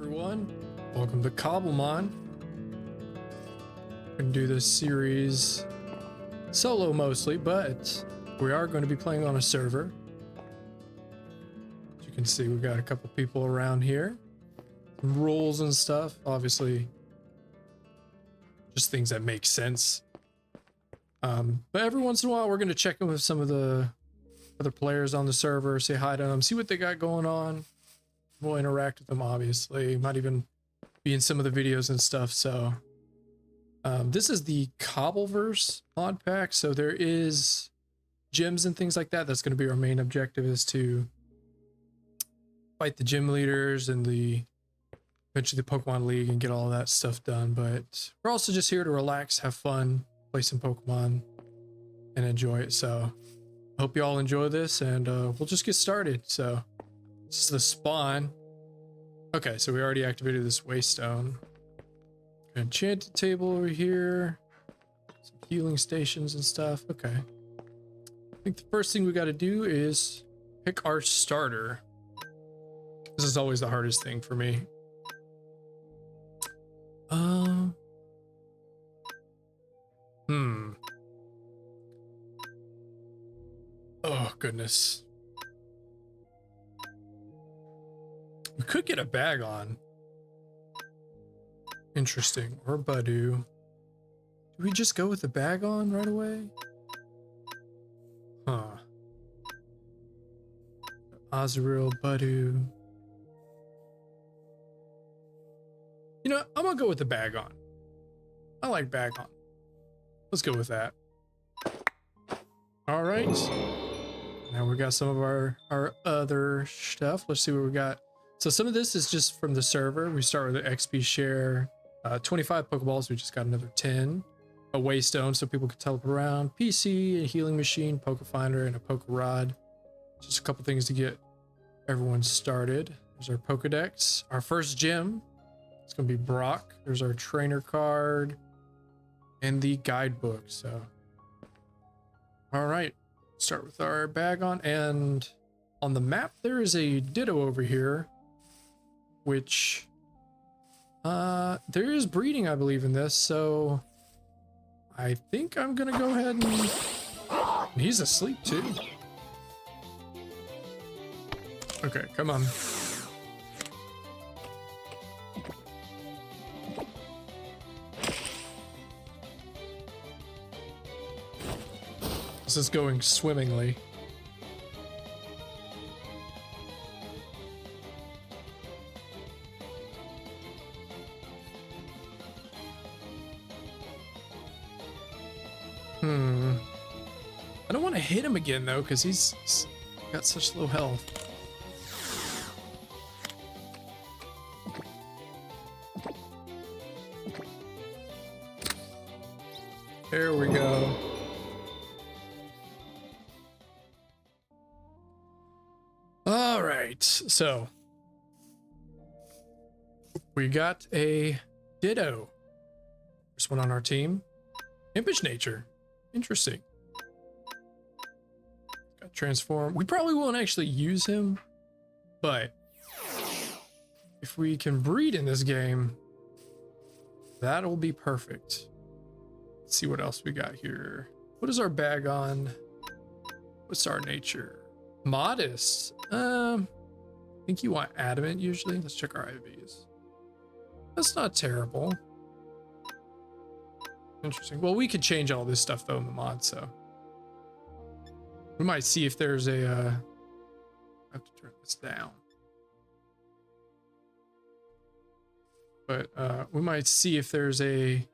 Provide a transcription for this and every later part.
everyone, welcome to Cobblemon. We're gonna do this series solo mostly, but we are going to be playing on a server. As you can see, we've got a couple people around here, some rules and stuff, obviously just things that make sense. But every once in a while we're going to check in with some of the other players on the server, say hi to them, see what they got going on. We'll interact with them, obviously. Might even be in some of the videos and stuff. So this is the Cobbleverse mod pack. So there is gyms and things like that. That's going to be our main objective, is to fight the gym leaders and eventually the Pokemon League and get all that stuff done. But we're also just here to relax, have fun, play some Pokemon and enjoy it. So I hope you all enjoy this, and we'll just get started. So this is the spawn. Okay, so we already activated this Waystone. Enchanted table over here. Some healing stations and stuff. Okay. I think the first thing we got to do is pick our starter. This is always the hardest thing for me. Oh, goodness. We could get a bag on. Interesting. Or Badu. Do we just go with the bag on right away? Huh. Azurill, Badu. You know, I'm gonna go with the bag on. I like bag on. Let's go with that. All right. Now we got some of our other stuff. Let's see what we got. So some of this is just from the server. We start with the XP share, 25 Pokeballs. We just got another 10. A Waystone so people can teleport around. PC, a healing machine, Poke Finder, and a Poke Rod. Just a couple things to get everyone started. There's our Pokedex. Our first gym. It's gonna be Brock. There's our trainer card and the guidebook. So, all right, start with our bag on, and on the map there is a Ditto over here, which there is breeding, I believe, in this. So I think I'm gonna go ahead and he's asleep too. Okay, come on. This is going swimmingly. I don't want to hit him again though, because he's got such low health. There we go. All right, so we got a Ditto. First one on our team. Impish nature. Interesting. Got transform. We probably won't actually use him, but if we can breed in this game, that'll be perfect. Let's see what else we got here. What is our bag on? What's our nature? Modest. I think you want adamant usually. Let's check our IVs. That's not terrible. Interesting. Well, we could change all this stuff though in the mod, so we might see if there's a I have to turn this down. But we might see if there's a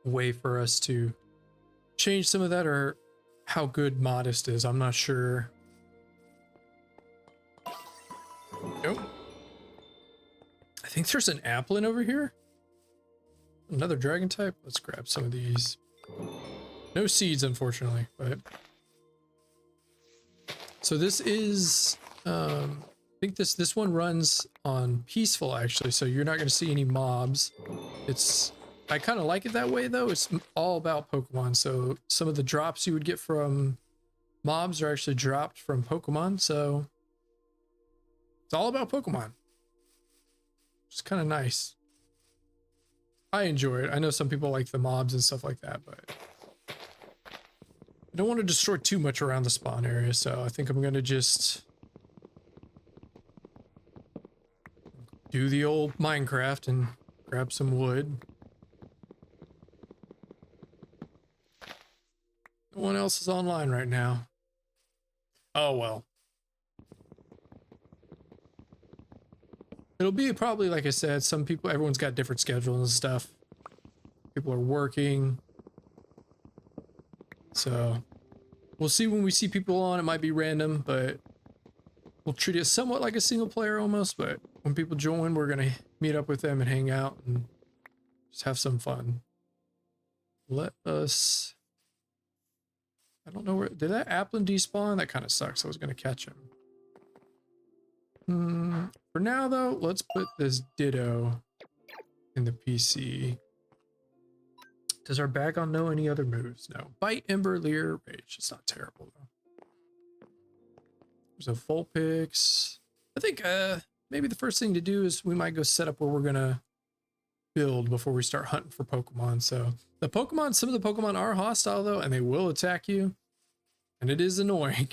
way for us to change some of that, or how good Modest is. I'm not sure. Nope. I think there's an Applin over here. Another dragon type. Let's grab some of these. No seeds, unfortunately, but so this is I think this one runs on peaceful actually, so you're not going to see any mobs. I kind of like it that way though. It's all about Pokemon, so some of the drops you would get from mobs are actually dropped from Pokemon, so it's all about Pokemon. is kind of nice. I enjoy it. I know some people like the mobs and stuff like that, but I don't want to destroy too much around the spawn area, so I think I'm going to just do the old Minecraft and grab some wood. No one else is online right now. Oh well. It'll be probably, like I said, some people, everyone's got different schedules and stuff. People are working. So we'll see when we see people on. It might be random, but we'll treat it somewhat like a single player almost. But when people join, we're going to meet up with them and hang out and just have some fun. Let us... I don't know where... Did that Applin despawn? That kind of sucks. I was going to catch him. For now, though, let's put this Ditto in the PC. Does our Bagon know any other moves? No. Bite, Ember, Leer, Rage. It's not terrible, though. There's a Vulpix. I think maybe the first thing to do is we might go set up where we're going to build before we start hunting for Pokemon. So the Pokemon, some of the Pokemon are hostile, though, and they will attack you. And it is annoying.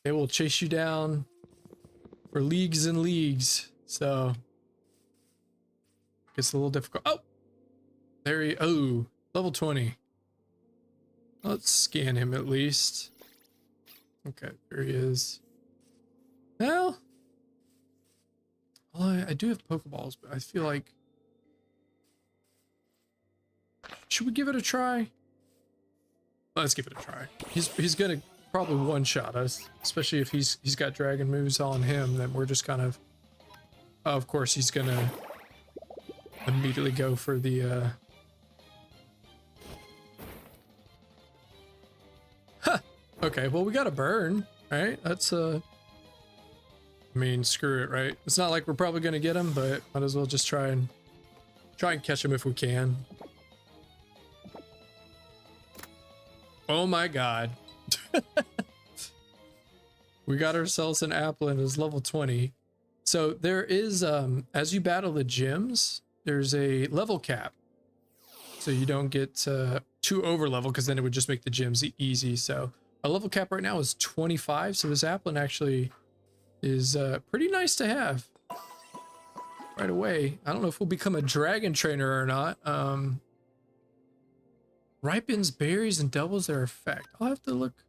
They will chase you down for leagues and leagues, so it's a little difficult. Oh, there he. Oh, level 20. Let's scan him at least. Okay, there he is. Well, I do have Pokeballs, but I feel like should we give it a try? Let's give it a try. He's gonna probably one-shot us, especially if he's got dragon moves on him. Then we're just kind of... of course, he's gonna immediately go for the... Huh! Okay, well, we got a burn, right? That's, I mean, screw it, right? It's not like we're probably gonna get him, but might as well just try and catch him if we can. Oh my god. We got ourselves an Applin as level 20. So there is, as you battle the gyms, there's a level cap. So you don't get too over level, because then it would just make the gyms easy. So a level cap right now is 25. So this Applin actually is pretty nice to have right away. I don't know if we'll become a dragon trainer or not. Ripens berries and doubles their effect. I'll have to look.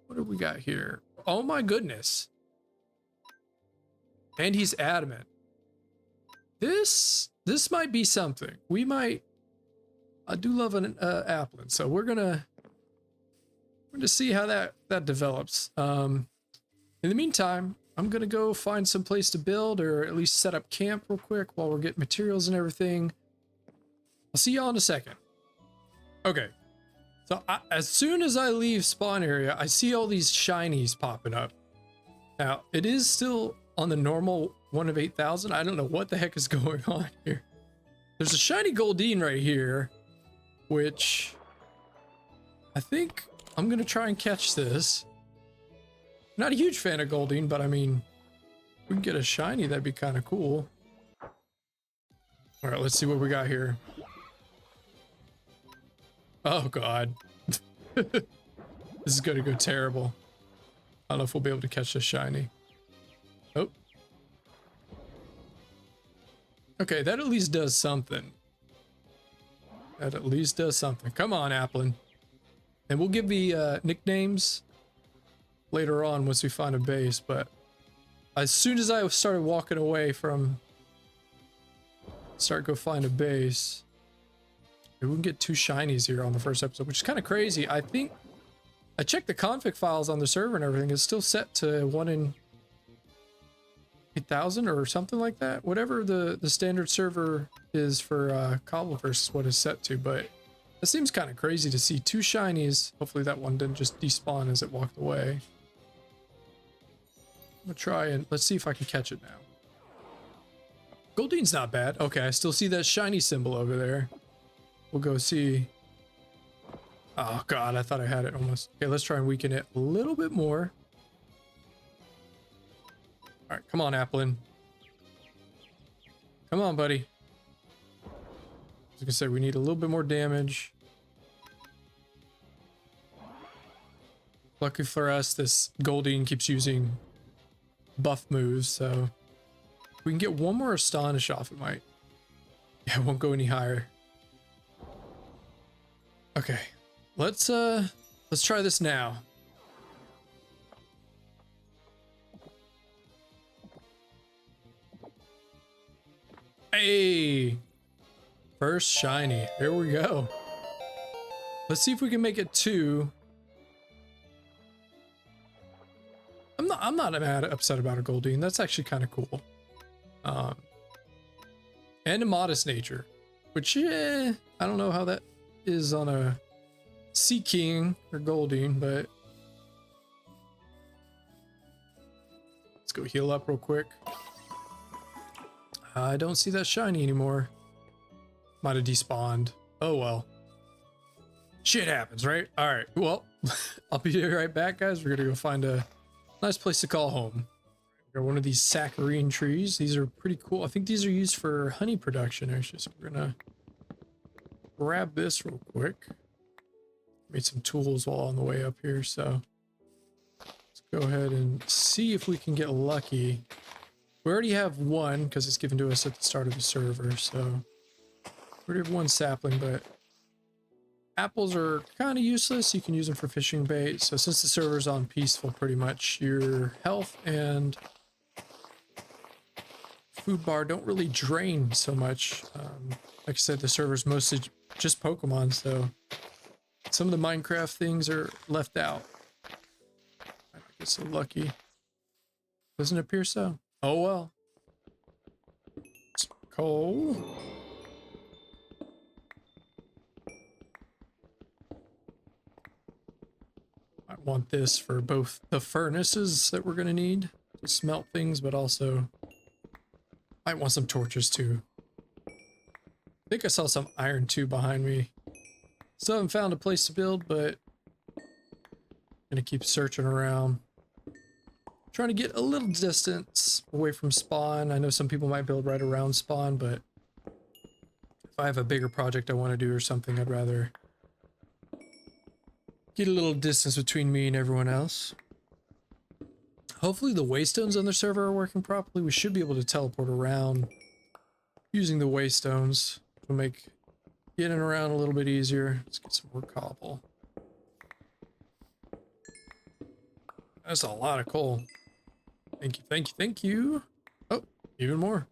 What do we got here? Oh my goodness. And he's adamant. This might be something. We might... I do love an Applin, so we're gonna see how that develops. In the meantime, I'm gonna go find some place to build, or at least set up camp real quick while we're getting materials and everything. I'll see y'all in a second. Okay. So as soon as I leave spawn area, I see all these shinies popping up. Now, it is still on the normal 1 of 8,000. I don't know what the heck is going on here. There's a shiny Goldeen right here, which I think I'm going to try and catch this. Not a huge fan of Goldeen, but I mean, if we can get a shiny, that'd be kind of cool. All right, let's see what we got here. Oh god. This is gonna go terrible. I don't know if we'll be able to catch this shiny. Oh. Okay, that at least does something. That at least does something. Come on, Applin. And we'll give the nicknames later on once we find a base, but as soon as I started walking away from... go find a base... we can get 2 shinies here on the first episode, which is kind of crazy. I think I checked the config files on the server and everything. It's still set to 1 in 8,000 or something like that. Whatever the standard server is for Cobblemon is what it's set to. But it seems kind of crazy to see 2 shinies. Hopefully that one didn't just despawn as it walked away. I'm gonna try and let's see if I can catch it now. Goldeen's not bad. Okay, I still see that shiny symbol over there. We'll go see. Oh god, I thought I had it almost. Okay, let's try and weaken it a little bit more. All right, come on, Applin. Come on, buddy. Like I said, we need a little bit more damage. Lucky for us, this Goldeen keeps using buff moves, so if we can get one more Astonish off, it might. Yeah, it won't go any higher. Okay, let's try this now. Hey, first shiny. There we go. Let's see if we can make it 2. I'm not mad upset about a Goldeen. That's actually kind of cool. And a Modest Nature, which I don't know how that is on a Sea King or Goldeen, but let's go heal up real quick. I don't see that shiny anymore. Might have despawned. Oh well. Shit happens, right? All right. Well, I'll be right back, guys. We're gonna go find a nice place to call home. We got one of these saccharine trees. These are pretty cool. I think these are used for honey production, actually. So we're gonna grab this real quick. Made some tools while on the way up here, so let's go ahead and see if we can get lucky. We already have one because it's given to us at the start of the server, so we already have one sapling, but apples are kind of useless. You can use them for fishing bait. So since the server's on peaceful, pretty much your health and food bar don't really drain so much. Like I said, the server's mostly just Pokemon, so some of the Minecraft things are left out. I get so lucky. Doesn't appear so. Oh well. Some coal. I want this for both the furnaces that we're going to need to smelt things, but also I want some torches too. I think I saw some iron too behind me. Still haven't found a place to build, but I'm going to keep searching around. Trying to get a little distance away from spawn. I know some people might build right around spawn, but if I have a bigger project I want to do or something, I'd rather get a little distance between me and everyone else. Hopefully the waystones on the server are working properly. We should be able to teleport around using the waystones to make getting around a little bit easier. Let's get some more cobble. That's a lot of coal. Thank you, thank you, thank you. Oh, even more.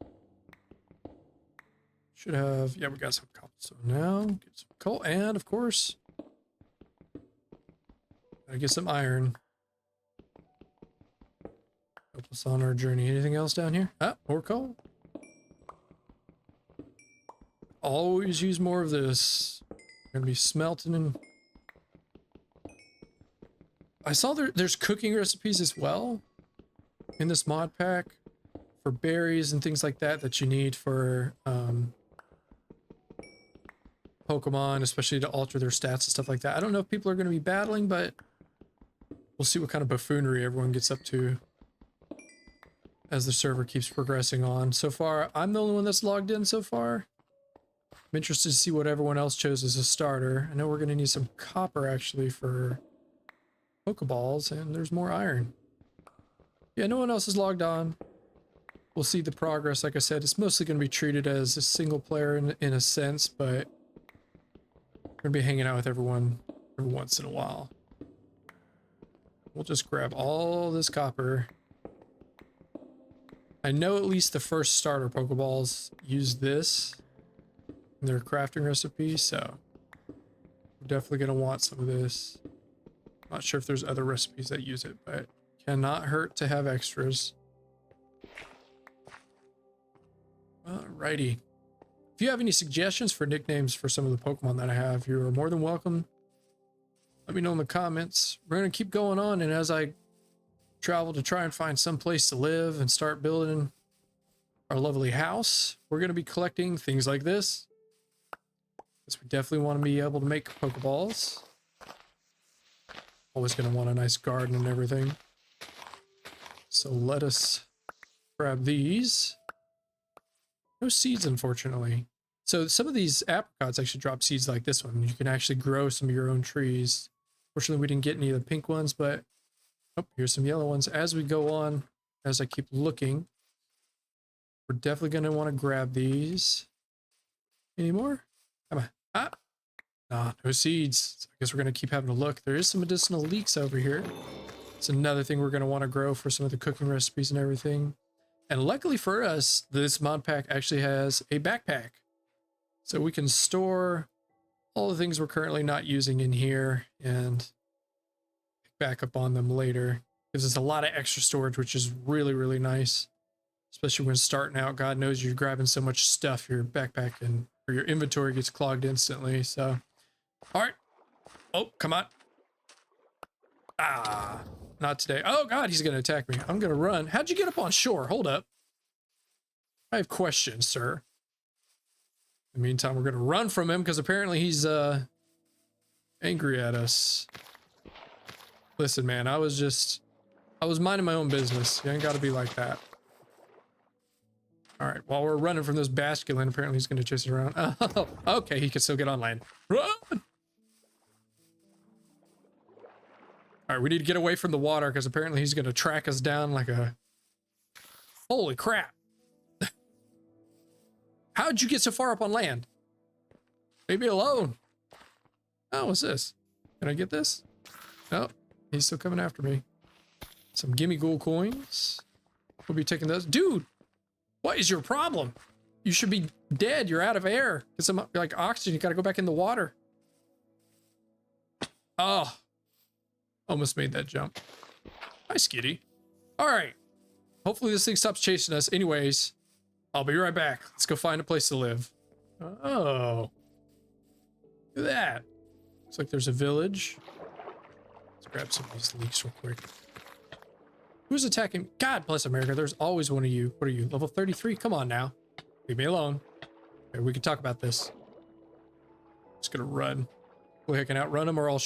Should have, yeah, we got some cobblestone now. Get some coal, and of course, gotta get some iron. Help us on our journey. Anything else down here? Ah, more coal. Always use more of this. Gonna be smelting and I saw there's cooking recipes as well in this mod pack for berries and things like that that you need for Pokemon, especially to alter their stats and stuff like that. I don't know if people are going to be battling, but we'll see what kind of buffoonery everyone gets up to as the server keeps progressing on. So far, I'm the only one that's logged in so far. I'm interested to see what everyone else chose as a starter. I know we're going to need some copper actually for Pokeballs, and there's more iron. Yeah, no one else is logged on. We'll see the progress. Like I said, it's mostly going to be treated as a single player in a sense, but we're going to be hanging out with everyone every once in a while. We'll just grab all this copper. I know at least the first starter Pokeballs use this in their crafting recipe, so we're definitely going to want some of this. Not sure if there's other recipes that use it, but cannot hurt to have extras. Alrighty. If you have any suggestions for nicknames for some of the Pokemon that I have, you are more than welcome. Let me know in the comments. We're going to keep going on, and as I travel to try and find some place to live and start building our lovely house, we're going to be collecting things like this. Because we definitely want to be able to make Pokeballs. Always going to want a nice garden and everything. So let us grab these. No seeds, unfortunately. So some of these apricots actually drop seeds like this one. You can actually grow some of your own trees. Fortunately, we didn't get any of the pink ones, but oh, here's some yellow ones. As we go on, as I keep looking, we're definitely going to want to grab these. Any more? Come on. Ah! Ah, no seeds. So I guess we're going to keep having a look. There is some medicinal leeks over here. It's another thing we're going to want to grow for some of the cooking recipes and everything. And luckily for us, this mod pack actually has a backpack. So we can store all the things we're currently not using in here and pick back up on them later. Gives us a lot of extra storage, which is really, really nice. Especially when starting out. God knows you're grabbing so much stuff, your backpack and or your inventory gets clogged instantly. So, all right. Oh, come on. Ah, not today. Oh God, he's going to attack me. I'm going to run. How'd you get up on shore? Hold up. I have questions, sir. In the meantime, we're going to run from him because apparently he's angry at us. Listen, man, I was minding my own business. You ain't got to be like that. All right, while we're running from this basculin, apparently he's going to chase it around. Oh, okay, he can still get on land. Run! All right, we need to get away from the water because apparently he's going to track us down like a... Holy crap. How'd you get so far up on land? Leave me alone. Oh, what's this? Can I get this? No, he's still coming after me. Some gimme ghoul coins. We'll be taking those. Dude, what is your problem? You should be dead. You're out of air. Get some like oxygen. You got to go back in the water. Oh, almost made that jump. Hi, Skitty. All right. Hopefully this thing stops chasing us. Anyways, I'll be right back. Let's go find a place to live. Oh, look at that. Looks like there's a village. Let's grab some of these leeks real quick. Who's attacking? God bless America. There's always one of you. What are you? Level 33? Come on now. Leave me alone. Okay, we can talk about this. Just gonna run. Hopefully I can outrun them or I'll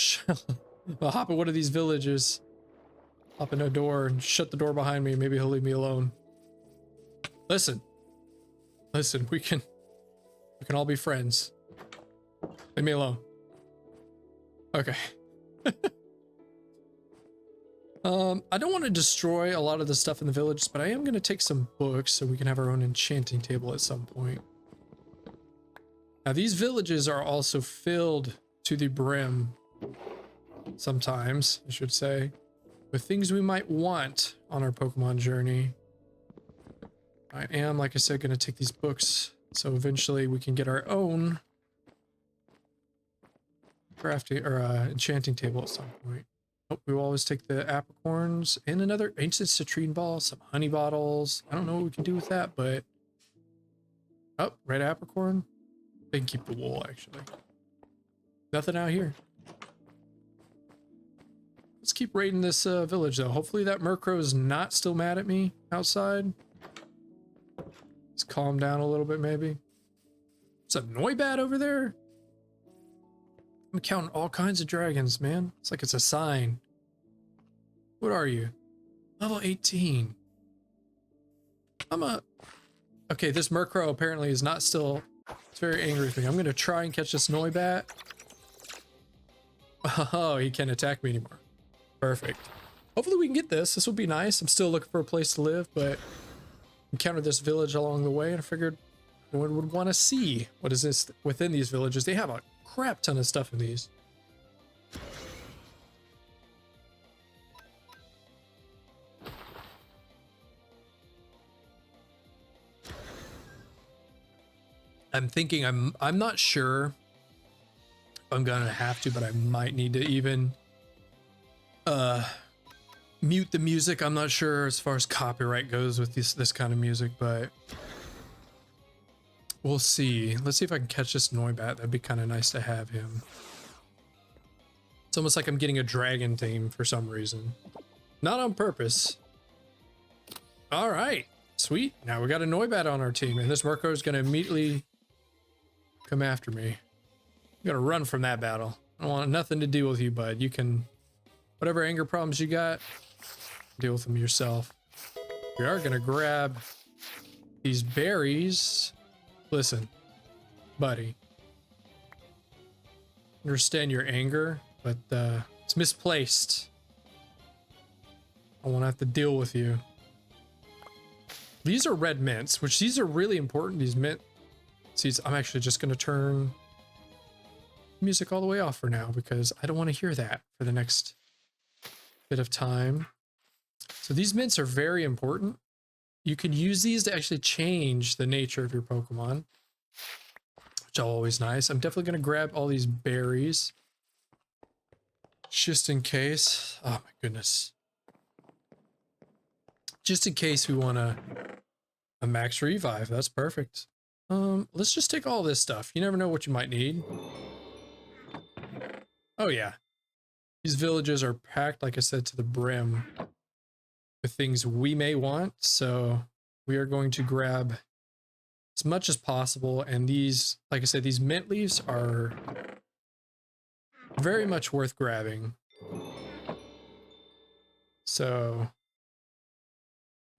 hop in one of these villages. Hop in a door and shut the door behind me. Maybe he'll leave me alone. Listen. Listen, we can all be friends. Leave me alone. Okay. I don't want to destroy a lot of the stuff in the villages, but I am going to take some books so we can have our own enchanting table at some point. Now, these villages are also filled to the brim, sometimes, I should say, with things we might want on our Pokemon journey. I am, like I said, going to take these books so eventually we can get our own crafting or enchanting table at some point. Oh, we will always take the apricorns and another ancient citrine ball, some honey bottles. I don't know what we can do with that, but oh, red apricorn. They can keep the wool actually. Nothing out here. Let's keep raiding this village though. Hopefully that Murkrow is not still mad at me outside. Let's calm down a little bit maybe. There's a Noibat over there. I'm counting all kinds of dragons, man. It's like it's a sign. What are you? Level 18. Okay, this Murkrow apparently is not still... It's very angry with me. I'm going to try and catch this Noibat. Oh, he can't attack me anymore. Perfect. Hopefully we can get this. This will be nice. I'm still looking for a place to live, but encountered this village along the way and I figured I would want to see what is this within these villages. They have a crap ton of stuff in these. I'm thinking I'm not sure if I'm gonna have to, but I might need to even mute the music. I'm not sure as far as copyright goes with this kind of music, but we'll see. Let's see if I can catch this Noibat. That'd be kind of nice to have him. It's almost like I'm getting a dragon team for some reason. Not on purpose. All right. Sweet. Now we got a Noibat on our team, and this Murkrow is going to immediately come after me. I'm going to run from that battle. I don't want nothing to do with you, bud. You can... Whatever anger problems you got, deal with them yourself. We are going to grab these berries. Listen, buddy. Understand your anger, but it's misplaced. I won't have to deal with you. These are red mints, which these are really important. These mint seeds. I'm actually just going to turn music all the way off for now because I don't want to hear that for the next bit of time. So these mints are very important. You can use these to actually change the nature of your Pokemon, which is always nice. I'm definitely going to grab all these berries just in case. Oh my goodness. Just in case we want a max revive. That's perfect. Let's just take all this stuff. You never know what you might need. Oh yeah. These villages are packed, like I said, to the brim with things we may want. So we are going to grab as much as possible. And these, like I said, these mint leaves are very much worth grabbing. So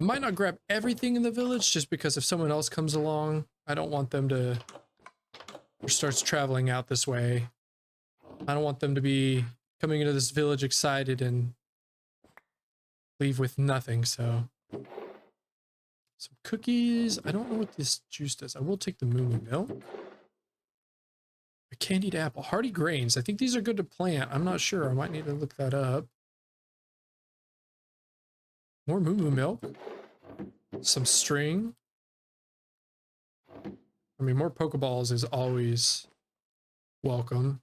I might not grab everything in the village just because if someone else comes along, I don't want them to, or starts traveling out this way. I don't want them to be coming into this village excited and leave with nothing. So some cookies. I don't know what this juice does. I will take the moo milk. A candied apple. Hardy grains. I think these are good to plant. I'm not sure. I might need to look that up. More moo milk. Some string. I mean, more Pokeballs is always welcome.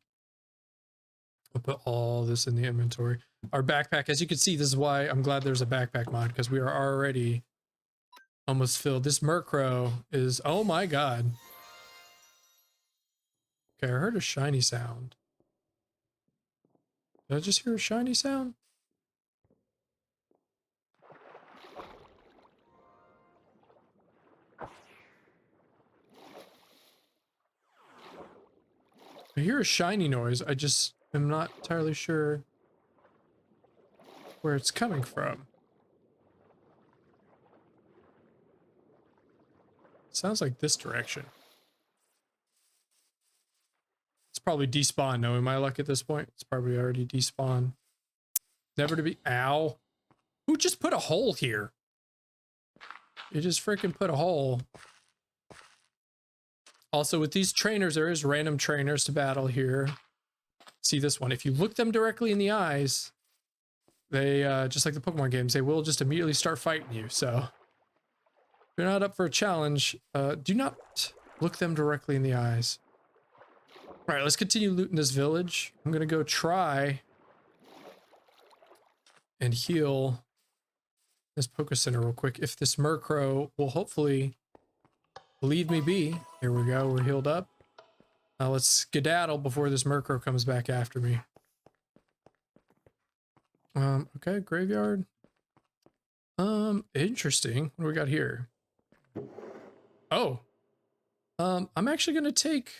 I'll put all this in the inventory. Our backpack, as you can see, this is why I'm glad there's a backpack mod, because we are already almost filled. This Murkrow is, oh my god. Okay, I heard a shiny sound. Did I just hear a shiny sound? I hear a shiny noise. I just am not entirely sure where it's coming from. Sounds like this direction. It's probably despawn, knowing my luck at this point. It's probably already despawned. Never to be. Ow. Who just put a hole here? You just freaking put a hole. Also, with these trainers, there is random trainers to battle here. See this one. If you look them directly in the eyes, they, just like the Pokemon games, they will just immediately start fighting you. So, if you're not up for a challenge, do not look them directly in the eyes. All right, let's continue looting this village. I'm going to go try and heal this Poké Center real quick. If this Murkrow will hopefully leave me be. Here we go, we're healed up. Now let's skedaddle before this Murkrow comes back after me. Okay, graveyard. Interesting. What do we got here? Oh. I'm actually gonna take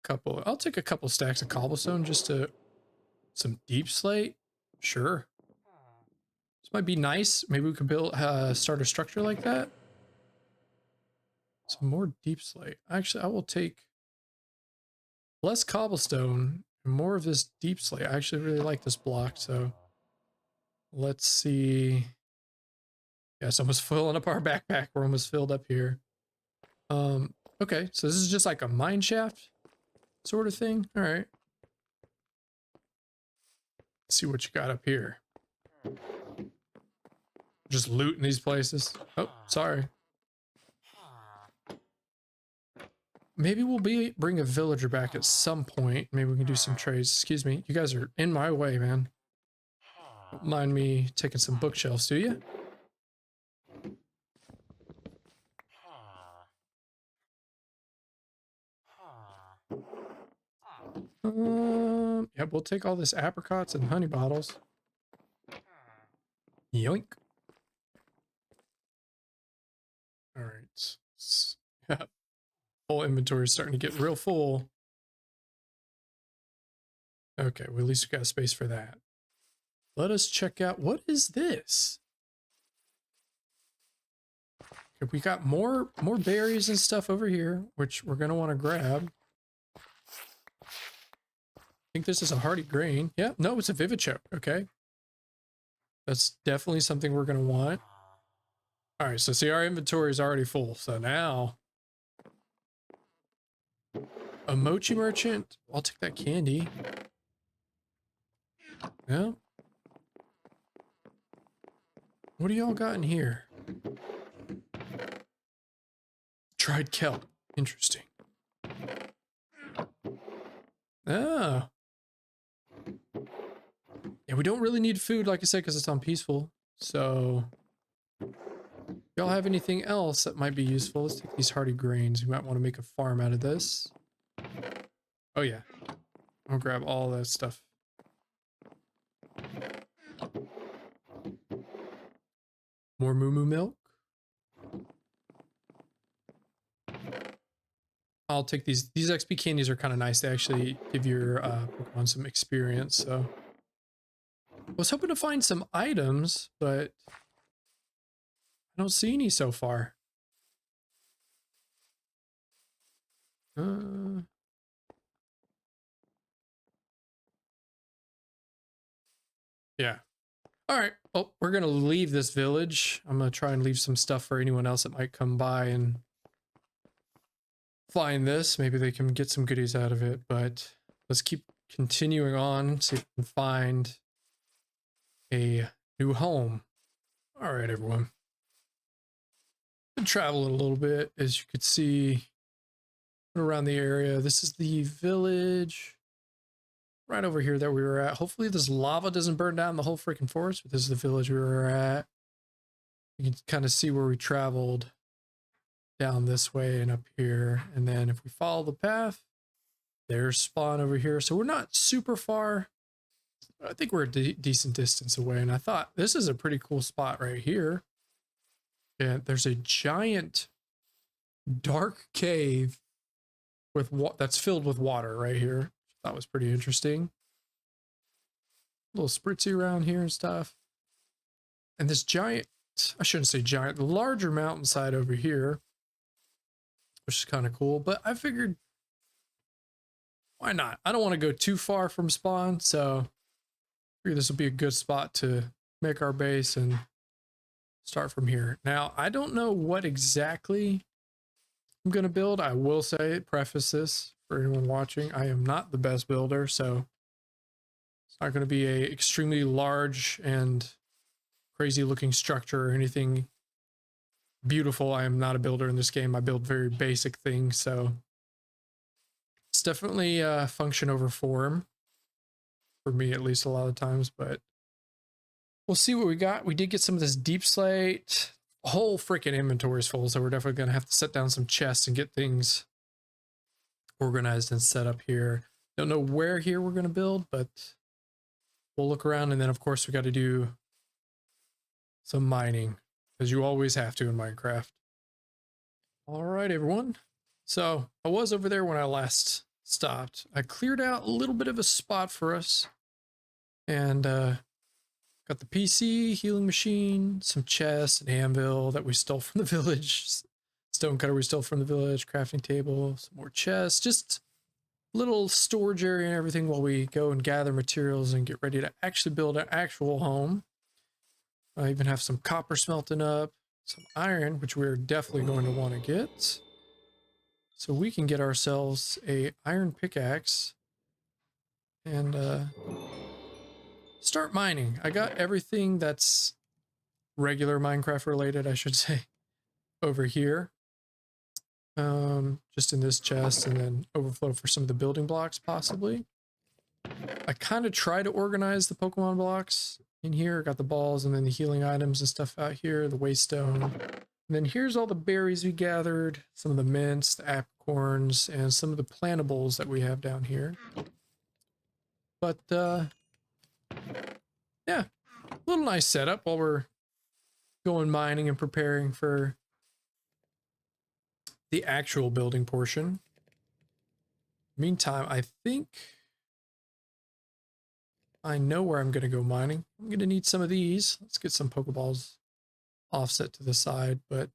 a couple. I'll take a couple stacks of cobblestone just to some deep slate. Sure. This might be nice. Maybe we could build start a structure like that. Some more deep slate. Actually, I will take less cobblestone and more of this deep slate. I actually really like this block, so let's see. Yeah, it's almost filling up our backpack. We're almost filled up here. Okay, so this is just like a mine shaft sort of thing. All right. Let's see what you got up here. Just looting these places. Oh, sorry. Maybe we'll bring a villager back at some point. Maybe we can do some trades. Excuse me. You guys are in my way, man. Don't mind me taking some bookshelves, do you? Yeah, we'll take all this apricots and honey bottles. Yoink. All right. Yeah. Whole inventory is starting to get real full. Okay, well, at least we got space for that. Let us check out, what is this? Okay, we got more berries and stuff over here, which we're gonna want to grab. I think this is a hardy grain. Yeah, no, it's a vivichoke. Okay, that's definitely something we're gonna want. All right, so see, our inventory is already full. So now, a mochi merchant. I'll take that candy. Yeah. What do y'all got in here? Dried kelp. Interesting. Oh. Yeah, we don't really need food, like I said, because it's on peaceful. So, y'all have anything else that might be useful? Let's take these hardy grains. We might want to make a farm out of this. Oh yeah, I'll grab all that stuff. More moo milk. I'll take these. These XP candies are kind of nice. They actually give your Pokemon some experience. So, I was hoping to find some items, but I don't see any so far. Yeah. All right. Oh, we're going to leave this village. I'm going to try and leave some stuff for anyone else that might come by and find this. Maybe they can get some goodies out of it, but let's keep continuing on, see if we can find a new home. All right, everyone. Been traveling a little bit, as you could see around the area. This is the village right over here that we were at. Hopefully this lava doesn't burn down the whole freaking forest, but this is the village we were at. You can kind of see where we traveled down this way and up here. And then if we follow the path, there's spawn over here. So we're not super far. I think we're a decent distance away. And I thought this is a pretty cool spot right here. And there's a giant dark cave with that's filled with water right here. That was pretty interesting. A little spritzy around here and stuff. And this giant, I shouldn't say giant, the larger mountainside over here, which is kind of cool. But I figured, why not? I don't want to go too far from spawn, so I figured this will be a good spot to make our base and start from here. Now, I don't know what exactly I'm going to build. I will say, preface this for anyone watching, I am not the best builder, so it's not going to be a extremely large and crazy looking structure or anything beautiful. I am not a builder in this game. I build very basic things, so it's definitely function over form for me, at least a lot of times, but we'll see what we got. We did get some of this deep slate. Whole freaking inventory is full, so we're definitely going to have to set down some chests and get things organized and set up here. Don't know where here we're going to build, but we'll look around. And then of course we got to do some mining, as you always have to in Minecraft. All right, everyone. So I was over there when I last stopped. I cleared out a little bit of a spot for us, and got the PC, healing machine, some chests, an anvil that we stole from the village, stone cutter we stole from the village, crafting table, some more chests, just little storage area and everything while we go and gather materials and get ready to actually build an actual home. I even have some copper smelting up, some iron, which we're definitely going to want to get. So we can get ourselves a iron pickaxe and start mining. I got everything that's regular Minecraft related, I should say, over here. Just in this chest, and then overflow for some of the building blocks possibly. I kind of try to organize the Pokemon blocks in here. Got the balls and then the healing items and stuff out here, the waystone. And then here's all the berries we gathered, some of the mints, the acorns, and some of the plantables that we have down here. But yeah, a little nice setup while we're going mining and preparing for the actual building portion. Meantime, I think I know where I'm going to go mining. I'm going to need some of these. Let's get some Pokeballs offset to the side, but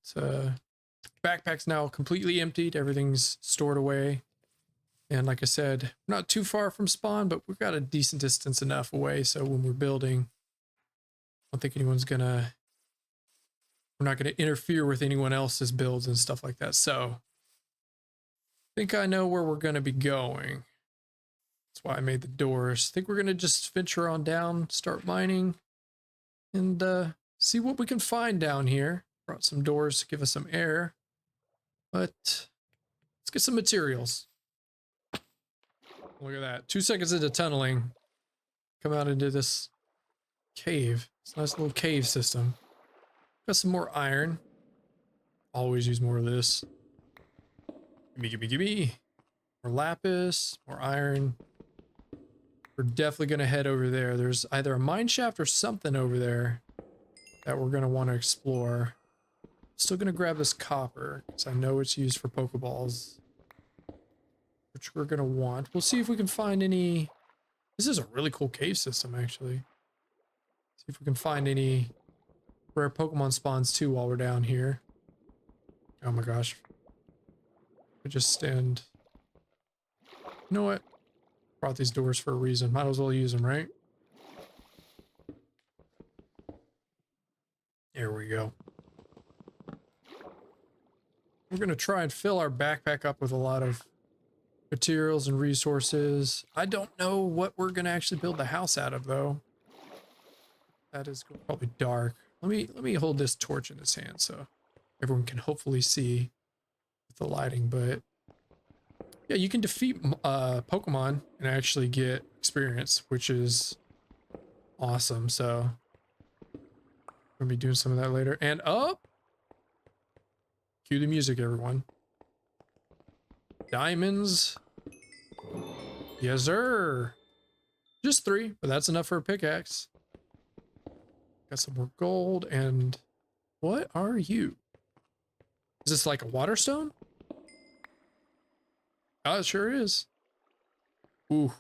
backpack's now completely emptied. Everything's stored away. And like I said, we're not too far from spawn, but we've got a decent distance enough away. So when we're building, I don't think we're not going to interfere with anyone else's builds and stuff like that. So I think I know where we're going to be going. That's why I made the doors. I think we're going to just venture on down, start mining, and see what we can find down here. Brought some doors to give us some air. But let's get some materials. Look at that. 2 seconds into tunneling. Come out into this cave. It's a nice little cave system. Got some more iron. Always use more of this. Gimme, gimme, gimme. More lapis, more iron. We're definitely going to head over there. There's either a mine shaft or something over there that we're going to want to explore. Still going to grab this copper because I know it's used for Pokeballs, which we're going to want. We'll see if we can find any. This is a really cool cave system, actually. See if we can find any rare Pokemon spawns too while we're down here. Oh my gosh. We just stand. You know what? Brought these doors for a reason. Might as well use them, right? There we go. We're going to try and fill our backpack up with a lot of materials and resources. I don't know what we're going to actually build the house out of, though. That is probably dark. Let me hold this torch in his hand so everyone can hopefully see with the lighting. But yeah, you can defeat Pokemon and actually get experience, which is awesome. So we'll be doing some of that later. And up, cue the music, everyone. Diamonds. Yes, sir. Just 3, but that's enough for a pickaxe. Got some more gold. And what are you? Is this like a water stone? Oh, it sure is. Ooh.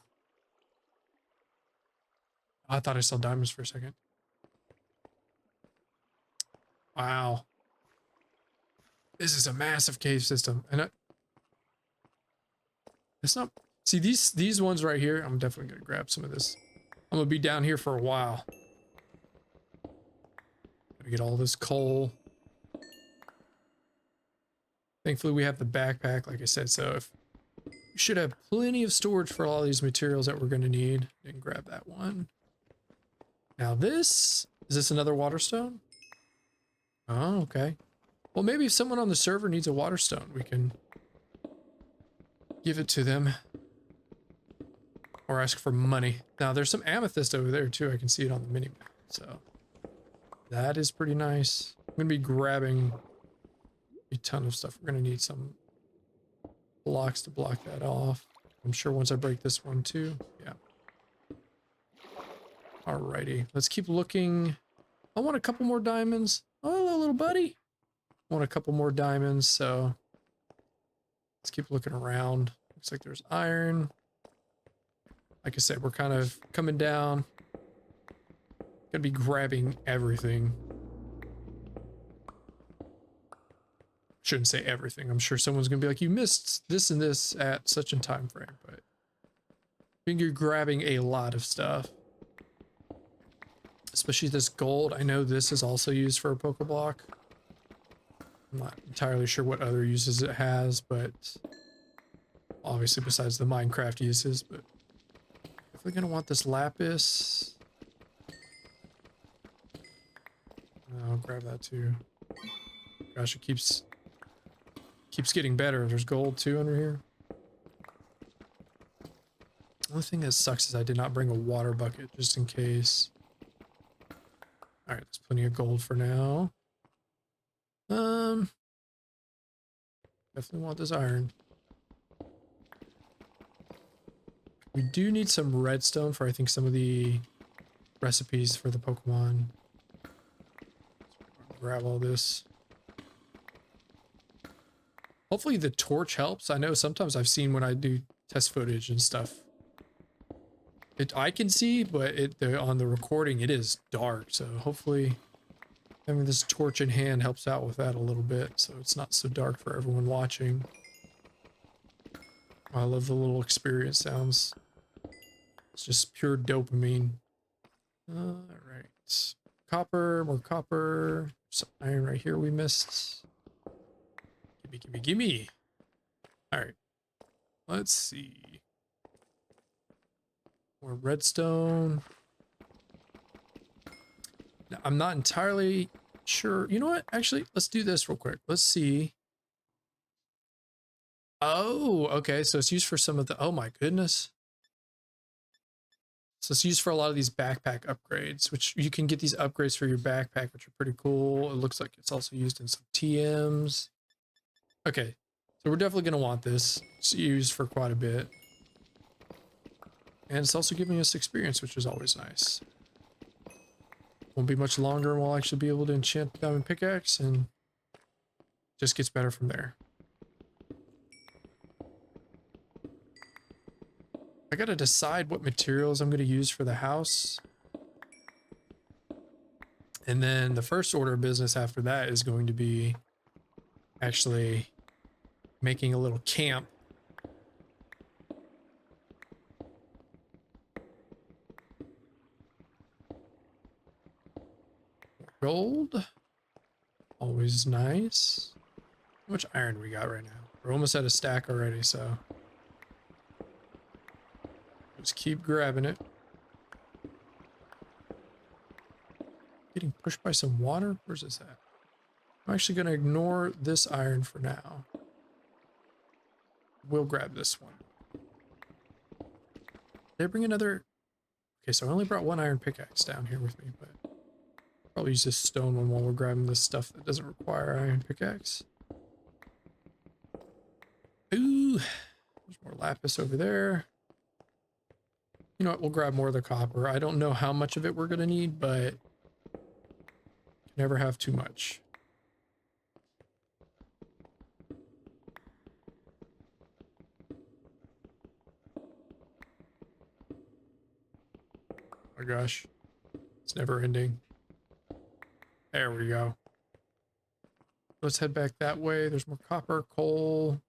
I thought I saw diamonds for a second. Wow. This is a massive cave system. And it's not... See, these ones right here, I'm definitely going to grab some of this. I'm going to be down here for a while. Gotta get all this coal. Thankfully, we have the backpack, like I said, so if we should have plenty of storage for all these materials that we're going to need. Didn't grab that one. Now is this another water stone? Oh, okay. Well, maybe if someone on the server needs a water stone, we can give it to them. Or ask for money. Now, there's some amethyst over there, too. I can see it on the minimap, so that is pretty nice. I'm going to be grabbing a ton of stuff. We're going to need some blocks to block that off. I'm sure once I break this one, too. Yeah. Alrighty. Let's keep looking. I want a couple more diamonds. Oh, hello, little buddy. I want a couple more diamonds, so let's keep looking around. Looks like there's iron. Like I said, we're kind of coming down. Gonna be grabbing everything. Shouldn't say everything. I'm sure someone's gonna be like, you missed this and this at such a time frame, but I think you're grabbing a lot of stuff. Especially this gold. I know this is also used for a Pokeblock. I'm not entirely sure what other uses it has, but obviously besides the Minecraft uses, but definitely gonna want this lapis. I'll grab that too. Gosh, it keeps getting better. There's gold too under here. The only thing that sucks is I did not bring a water bucket just in case. All right, there's plenty of gold for now. Definitely want this iron. We do need some redstone for, I think, some of the recipes for the Pokemon. Grab all this. Hopefully the torch helps. I know sometimes I've seen when I do test footage and stuff, I can see, but on the recording it is dark, so hopefully Having this torch in hand helps out with that a little bit, so it's not so dark for everyone watching. I love the little experience sounds. It's just pure dopamine. Alright. Copper, more copper. Some iron right here we missed. Gimme, gimme, gimme. Alright. Let's see. More redstone. Now, I'm not entirely sure. You know what? Actually, let's do this real quick. Let's see. Oh, okay. So it's used for some of the... Oh my goodness. So it's used for a lot of these backpack upgrades, which you can get these upgrades for your backpack, which are pretty cool. It looks like it's also used in some TMs. Okay. So we're definitely going to want this. It's used for quite a bit. And it's also giving us experience, which is always nice. Won't be much longer and we'll actually be able to enchant the diamond pickaxe, and just gets better from there. I gotta decide what materials I'm gonna use for the house. And then the first order of business after that is going to be actually making a little camp. Gold. Always nice. How much iron we got right now? We're almost at a stack already, so just keep grabbing it. Getting pushed by some water? Where's this at? I'm actually going to ignore this iron for now. We'll grab this one. Did I bring another? Okay, so I only brought one iron pickaxe down here with me, but probably use this stone one while we're grabbing this stuff that doesn't require iron pickaxe. Ooh, there's more lapis over there. You know what, we'll grab more of the copper. I don't know how much of it we're going to need, but never have too much. Oh my gosh, it's never ending. There we go. Let's head back that way. There's more copper, coal.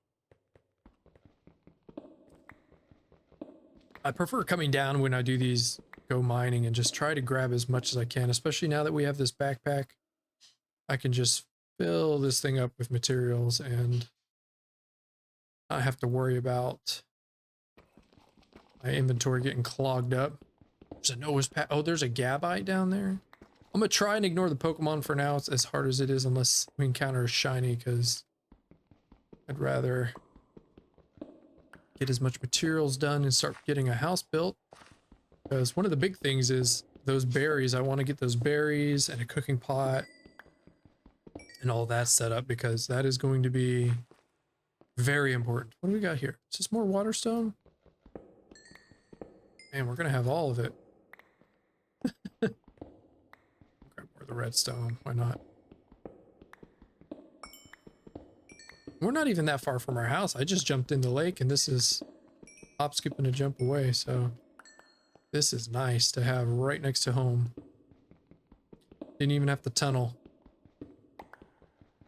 I prefer coming down when I do these go mining and just try to grab as much as I can, especially now that we have this backpack. I can just fill this thing up with materials and not have to worry about my inventory getting clogged up. There's a Noah's pack. Oh, there's a gabite down there. I'm gonna try and ignore the Pokemon for now. It's as hard as it is, unless we encounter a shiny, because I'd rather get as much materials done and start getting a house built. Because one of the big things is those berries. I want to get those berries and a cooking pot and all that set up, because that is going to be very important. What do we got here? Is this more water stone? Man, we're gonna have all of it. Grab more of the redstone. Why not? We're not even that far from our house. I just jumped in the lake, and this is hop, skip, and a jump away. So this is nice to have right next to home. Didn't even have to tunnel.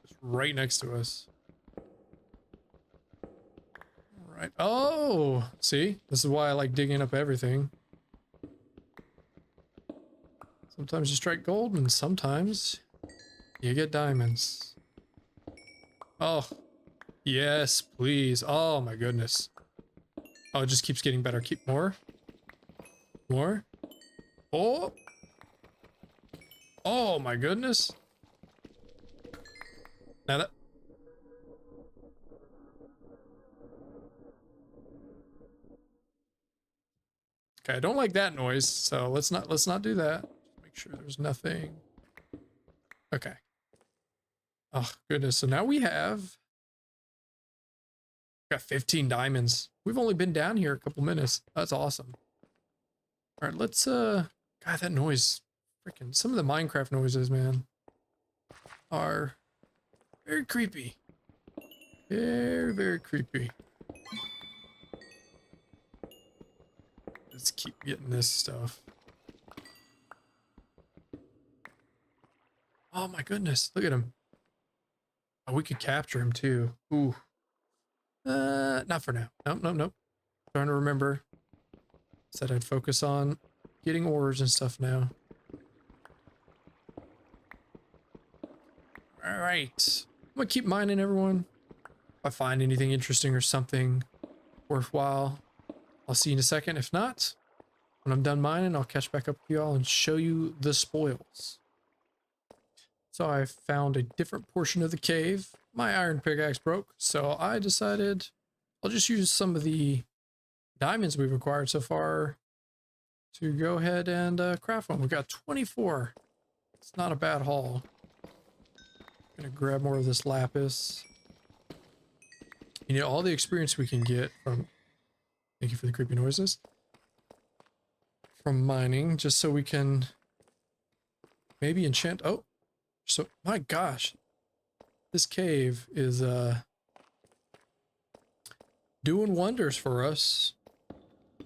Just right next to us. All right. Oh, see, this is why I like digging up everything. Sometimes you strike gold, and sometimes you get diamonds. Oh, yes, please. Oh my goodness. Oh, it just keeps getting better. Keep more. More. Oh. Oh my goodness. Now that... Okay, I don't like that noise, so let's not do that. Make sure there's nothing. Okay. Oh goodness. So now we have got 15 diamonds. We've only been down here a couple minutes. That's awesome. All right, let's God, that noise, freaking some of the Minecraft noises, man, are very creepy. Very, very creepy. Let's keep getting this stuff. Oh my goodness, look at him. Oh, we could capture him too. Ooh. Not for now. Nope, nope, nope. Trying to remember. Said I'd focus on getting ores and stuff now. All right. I'm gonna keep mining, everyone. If I find anything interesting or something worthwhile, I'll see you in a second. If not, when I'm done mining, I'll catch back up with y'all and show you the spoils. So I found a different portion of the cave. My iron pickaxe broke, so I decided I'll just use some of the diamonds we've acquired so far to go ahead and craft one. We got 24. It's not a bad haul. Gonna grab more of this lapis. You know, all the experience we can get from, thank you for the creepy noises, from mining, just so we can maybe enchant. Oh, so my gosh, this cave is doing wonders for us.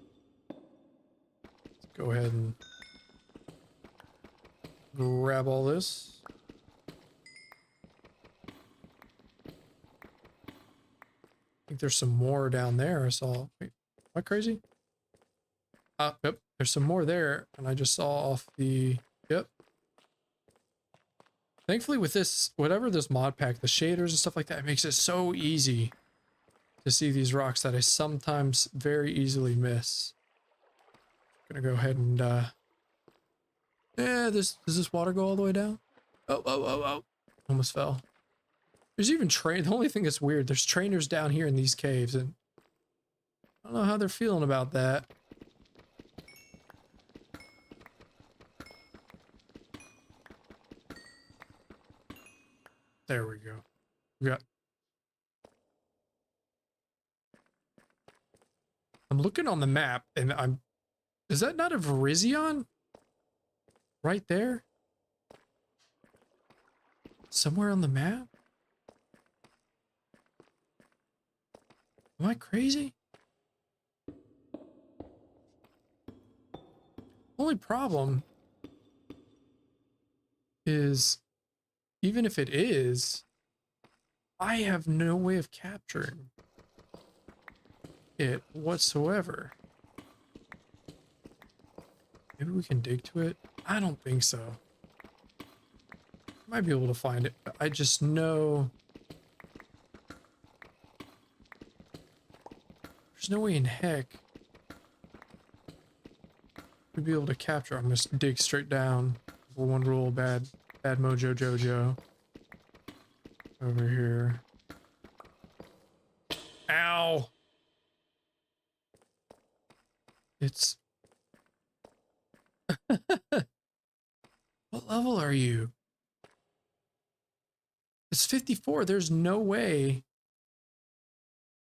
Let's go ahead and grab all this. I think there's some more down there. I saw. Wait, am I crazy? Yep. There's some more there, and I just saw off the. Yep. Thankfully, with this, whatever this mod pack, the shaders and stuff like that, it makes it so easy to see these rocks that I sometimes very easily miss. Gonna go ahead and yeah, does this water go all the way down? Oh, oh, oh, oh. Almost fell. There's even the only thing that's weird, there's trainers down here in these caves, and I don't know how they're feeling about that. There we go. We got. I'm looking on the map, and is that not a Virizion? Right there? Somewhere on the map? Am I crazy? Only problem is, even if it is, I have no way of capturing it whatsoever. Maybe we can dig to it? I don't think so. Might be able to find it, but I just know there's no way in heck we'd be able to capture. I'm gonna dig straight down. For one rule, bad mojo Jojo. Over here. Ow! It's... What level are you? It's 54. There's no way.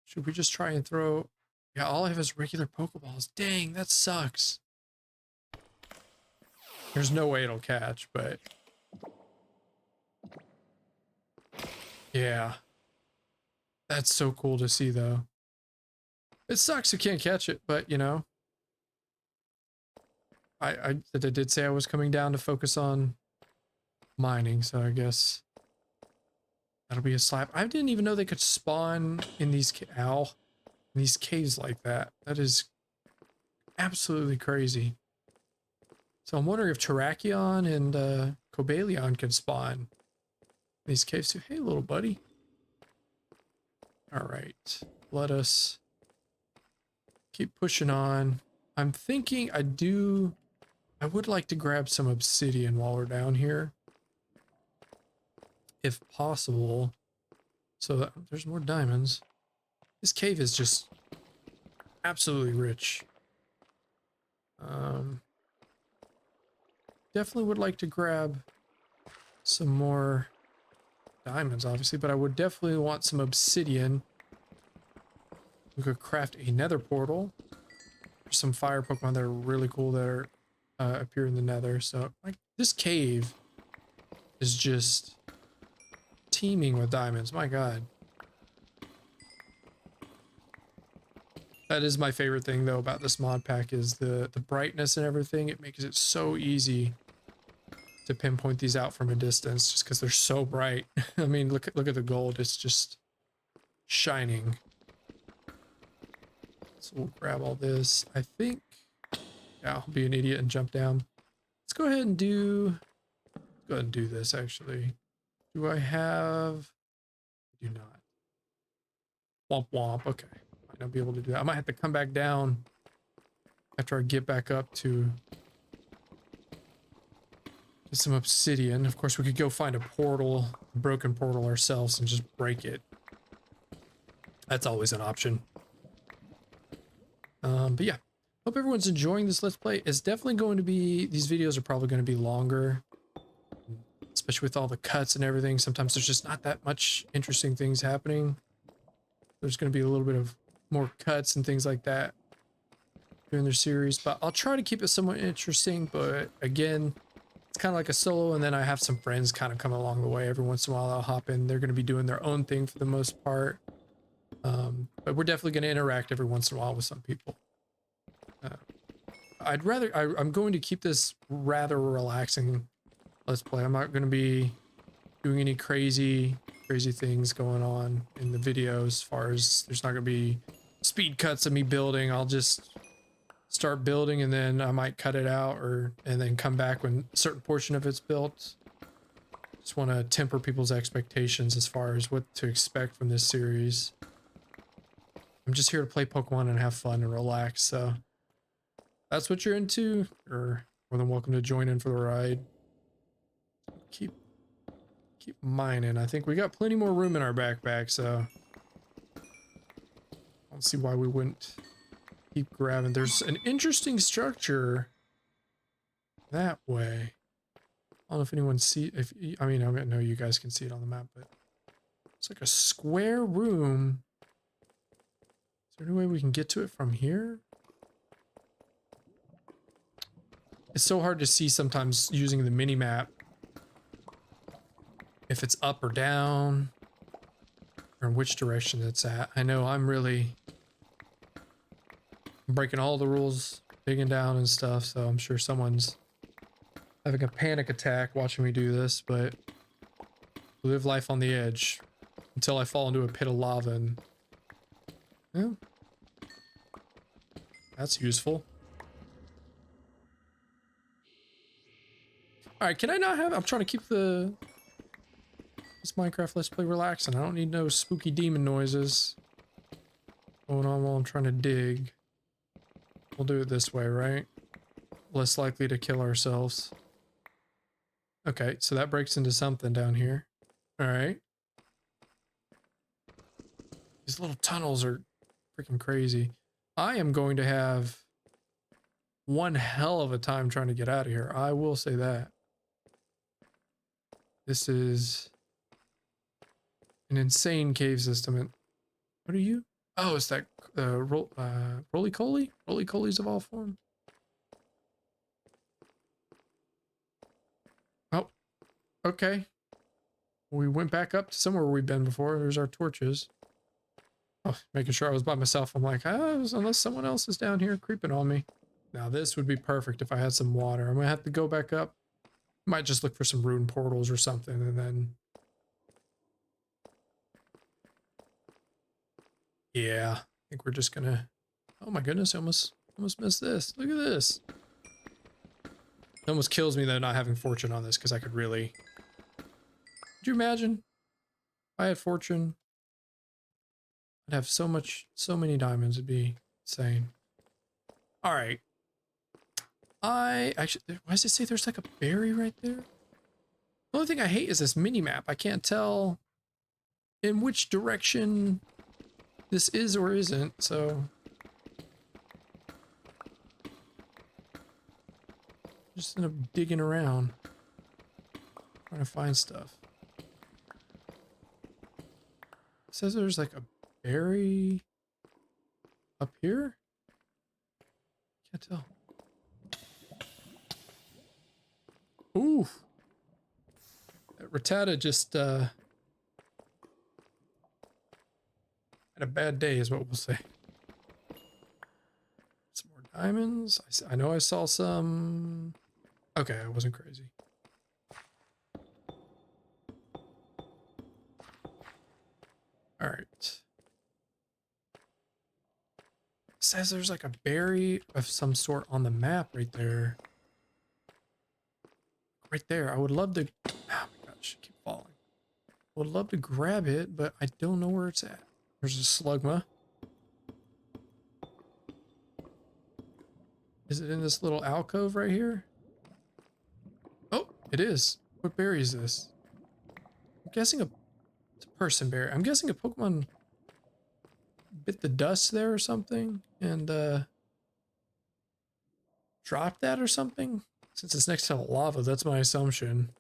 Should we just try and throw... Yeah, all I have is regular Pokeballs. Dang, that sucks. There's no way it'll catch, but... Yeah. That's so cool to see, though. It sucks you can't catch it, but, you know... I did say I was coming down to focus on mining, so I guess that'll be a slap. I didn't even know they could spawn in these in these caves like that. That is absolutely crazy. So I'm wondering if Terrakion and Cobblemon can spawn in these caves too. Hey, little buddy. All right, let us keep pushing on. I'm thinking I would like to grab some obsidian while we're down here, if possible, so that there's more diamonds. This cave is just absolutely rich. Definitely would like to grab some more diamonds, obviously, but I would definitely want some obsidian. We could craft a nether portal. There's some fire Pokemon that are really cool that are appear in the nether. So like this cave is just teeming with diamonds. My god. That is my favorite thing though about this mod pack, is the brightness and everything. It makes it so easy to to pinpoint these out from a distance just because they're so bright. I mean, look at the gold. It's just shining. So we'll grab all this. I think, yeah, I'll be an idiot and jump down. Let's go ahead and do this actually. Do I have? I do not. Womp womp. Okay, might not be able to do that. I might have to come back down after I get back up to get some obsidian. Of course, we could go find a portal, a broken portal ourselves, and just break it. That's always an option. But yeah, hope everyone's enjoying this Let's Play. It's definitely going to be, these videos are probably going to be longer, especially with all the cuts and everything. Sometimes there's just not that much interesting things happening. There's going to be a little bit of more cuts and things like that during their series, but I'll try to keep it somewhat interesting. But again, it's kind of like a solo, and then I have some friends kind of come along the way. Every once in a while I'll hop in. They're going to be doing their own thing for the most part. But we're definitely going to interact every once in a while with some people. I'm going to keep this rather relaxing Let's Play. I'm not going to be doing any crazy things going on in the video, as far as there's not going to be speed cuts of me building. I'll just start building and then I might cut it out, and then come back when a certain portion of it's built. Just want to temper people's expectations as far as what to expect from this series. I'm just here to play Pokemon and have fun and relax, so that's what you're into, you're more than welcome to join in for the ride. Keep mining. I think we got plenty more room in our backpack, so I don't see why we wouldn't keep grabbing. There's an interesting structure that way. I don't know if anyone I know you guys can see it on the map, but it's like a square room. Is there any way we can get to it from here? It's so hard to see sometimes using the mini map if it's up or down or in which direction it's at. I know I'm really breaking all the rules, digging down and stuff, so I'm sure someone's having a panic attack watching me do this, but live life on the edge until I fall into a pit of lava. And yeah, that's useful. All right, can I not have? I'm trying to keep this Minecraft Let's Play relaxing. I don't need no spooky demon noises going on while I'm trying to dig. We'll do it this way, right? Less likely to kill ourselves. Okay, so that breaks into something down here. All right. These little tunnels are freaking crazy. I am going to have one hell of a time trying to get out of here. I will say that. This is an insane cave system. What are you? Oh, it's that roly-coly? Roly-colies of all form. Oh, okay. We went back up to somewhere we've been before. There's our torches. Oh, making sure I was by myself. I'm like, unless someone else is down here creeping on me. Now this would be perfect if I had some water. I'm gonna have to go back up. Might just look for some rune portals or something, and then... yeah, I think we're just gonna... oh my goodness, I almost missed this. Look at this. It almost kills me though not having fortune on this, because I could really... could you imagine? If I had fortune, I'd have so many diamonds. It'd be insane. All right. Why does it say there's like a berry right there? The only thing I hate is this mini map. I can't tell in which direction this is or isn't, so just end up digging around trying to find stuff. It says there's like a berry up here. Can't tell. Ooh, that Rattata just had a bad day, is what we'll say. Some more diamonds. I know I saw some. Okay, I wasn't crazy. says there's like a berry of some sort on the map right there. Right there. I would love to... Oh my gosh, I keep falling. I would love to grab it, but I don't know where it's at. There's a slugma. Is it in this little alcove right here? Oh, it is. What berry is this? I'm guessing it's a person berry. I'm guessing a Pokemon bit the dust there or something and dropped that or something. Since it's next to lava, that's my assumption.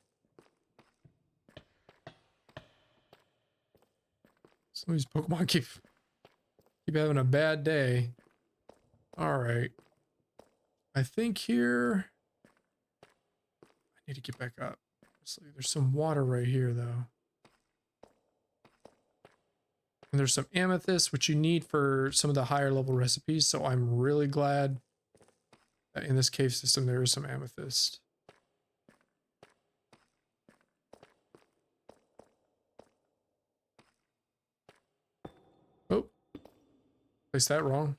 Some of these Pokemon keep having a bad day. All right. I think here I need to get back up. There's some water right here though. And there's some amethyst, which you need for some of the higher level recipes. So I'm really glad that in this cave system there is some amethyst. Oh, placed that wrong.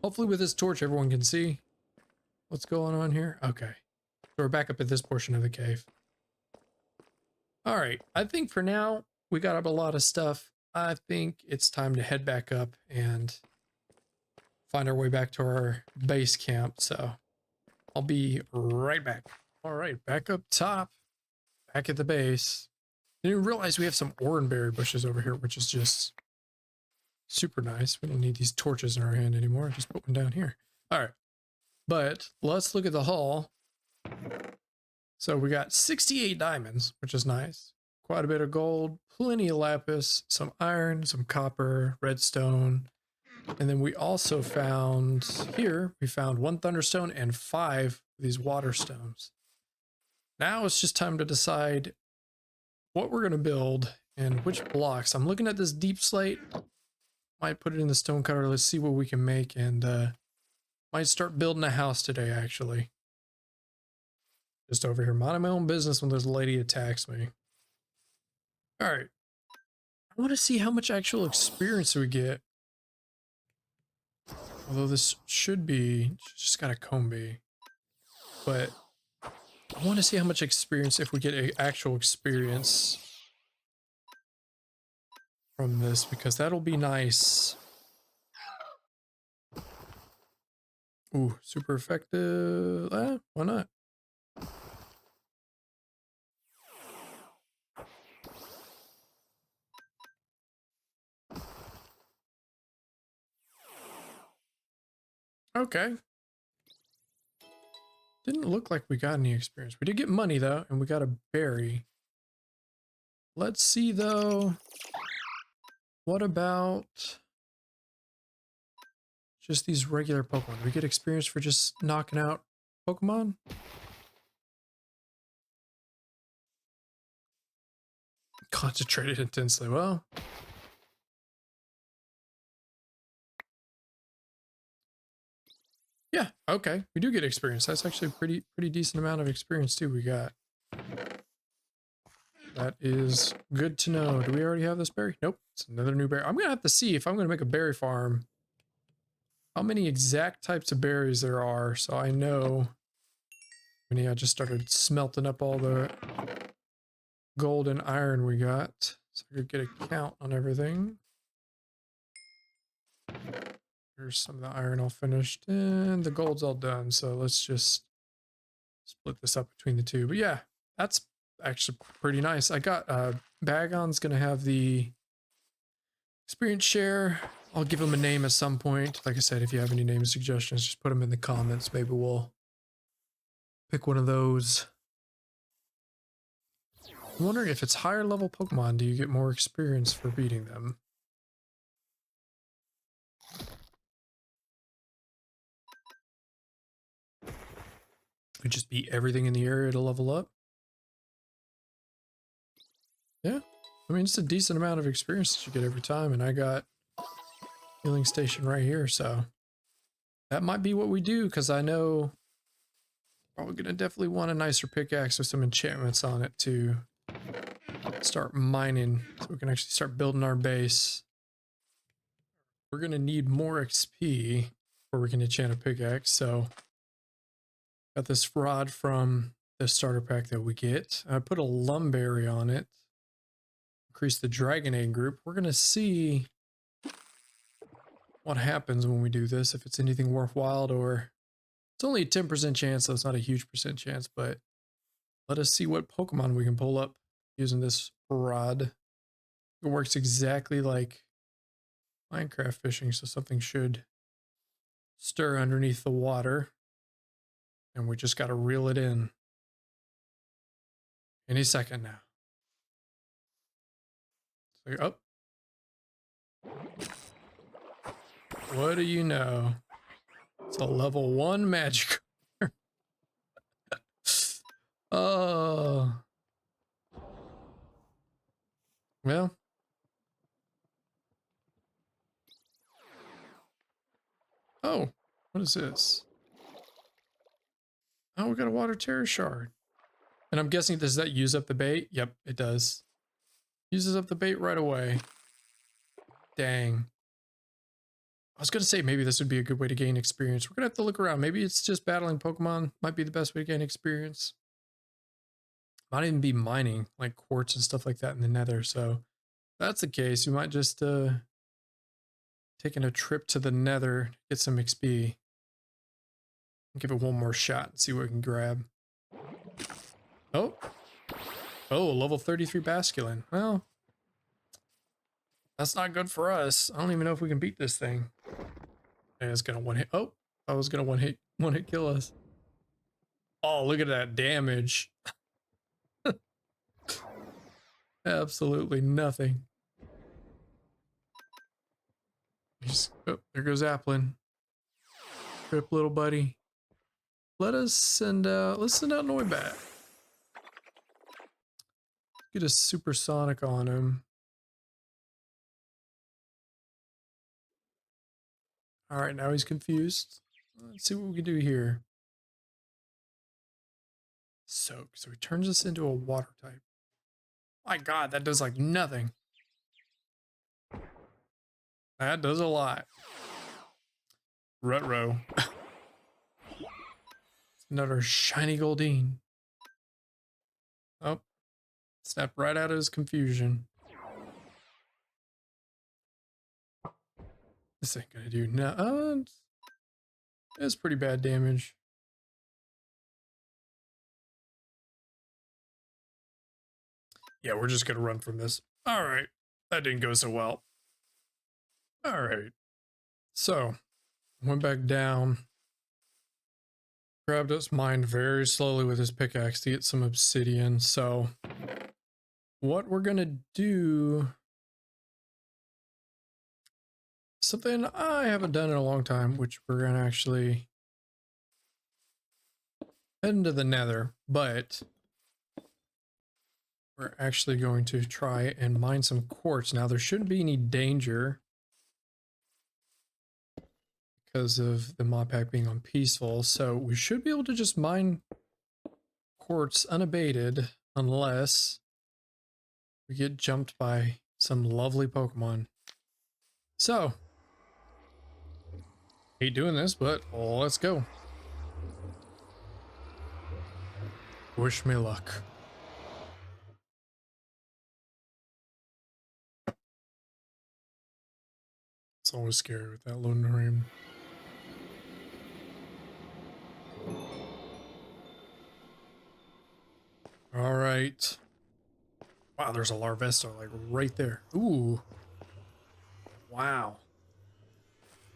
Hopefully with this torch everyone can see what's going on here. Okay. So we're back up at this portion of the cave. All right. I think for now we got up a lot of stuff. I think it's time to head back up and find our way back to our base camp. So I'll be right back. All right. Back up top. Back at the base. Didn't realize we have some oranberry bushes over here, which is just super nice. We don't need these torches in our hand anymore. Just put one down here. All right. But let's look at the haul. So we got 68 diamonds, which is nice. Quite a bit of gold, plenty of lapis, some iron, some copper, redstone. And then we also found here, we found 1 thunderstone and 5 of these water stones. Now it's just time to decide what we're going to build and which blocks. I'm looking at this deep slate. Might put it in the stone cutter. Let's see what we can make, and might start building a house today, actually. Just over here, minding my own business when this lady attacks me. All right. I want to see how much actual experience we get. Although this should be, just got a combi. But I want to see how much experience, if we get actual experience from this, because that'll be nice. Ooh, super effective. Why not? Okay. Didn't look like we got any experience. We did get money though, and we got a berry. Let's see though. What about just these regular Pokemon? Do we get experience for just knocking out Pokemon? Concentrated intensely. Well, yeah, okay. We do get experience. That's actually a pretty decent amount of experience too we got. That is good to know. Do we already have this berry? Nope. It's another new berry. I'm going to have to see if I'm going to make a berry farm, how many exact types of berries there are, so I know. And yeah, I just started smelting up all the gold and iron we got, so I could get a count on everything. Here's some of the iron all finished, and the gold's all done, so let's just split this up between the two. But yeah, that's actually pretty nice. I got Bagon's gonna have the experience share. I'll give him a name at some point. Like I said, if you have any name suggestions, just put them in the comments. Maybe we'll pick one of those. I'm wondering if it's higher level Pokemon, do you get more experience for beating them? We just beat everything in the area to level up. Yeah, I mean, it's a decent amount of experience that you get every time, and I got healing station right here, so that might be what we do, because I know probably gonna definitely want a nicer pickaxe with some enchantments on it to start mining, so we can actually start building our base. we're gonna need more XP before we can enchant a pickaxe. So got this rod from the starter pack that we get. I put a lumberry on it. Increase the dragon egg group. We're gonna see what happens when we do this, if it's anything worthwhile, or it's only a 10% chance, so it's not a huge percent chance, but let us see what Pokemon we can pull up using this rod. It works exactly like Minecraft fishing, so something should stir underneath the water, and we just got to reel it in any second now. So, oh. What do you know? It's a level 1 magic. Oh. Well. Oh, what is this? Oh, we got a water terror shard. And I'm guessing, does that use up the bait? Yep, it does. Uses up the bait right away. Dang. I was going to say maybe this would be a good way to gain experience. We're going to have to look around. Maybe it's just battling Pokemon might be the best way to gain experience. Might even be mining, like quartz and stuff like that in the nether. So if that's the case, we might just taking a trip to the nether, get some XP. Give it one more shot and see what we can grab. Oh. Oh, level 33 Basculin. Well, that's not good for us. I don't even know if we can beat this thing. And it's gonna one hit. Oh, I was gonna one hit kill us. Oh, look at that damage. Absolutely nothing. Oh, there goes Applin. Trip, little buddy. Let's send out Noibat. Get a supersonic on him. All right, now he's confused. Let's see what we can do here. Soak. So he turns us into a water type. My God, that does like nothing. That does a lot. Rutro. Another shiny Goldeen. Oh, snapped right out of his confusion. This ain't gonna do no. It's pretty bad damage. Yeah, we're just gonna run from this. All right, that didn't go so well. All right, so went back down. Grabbed us mined very slowly with his pickaxe to get some obsidian. So what we're gonna do, something I haven't done in a long time, which we're gonna actually head into the nether, but we're actually going to try and mine some quartz. Now there shouldn't be any danger because of the mod pack being on peaceful, so we should be able to just mine quartz unabated unless we get jumped by some lovely Pokemon. So, hate doing this, but let's go. Wish me luck. It's always scary with that Lone Rim. All right. Wow, there's a Larvesta like right there. Ooh. Wow.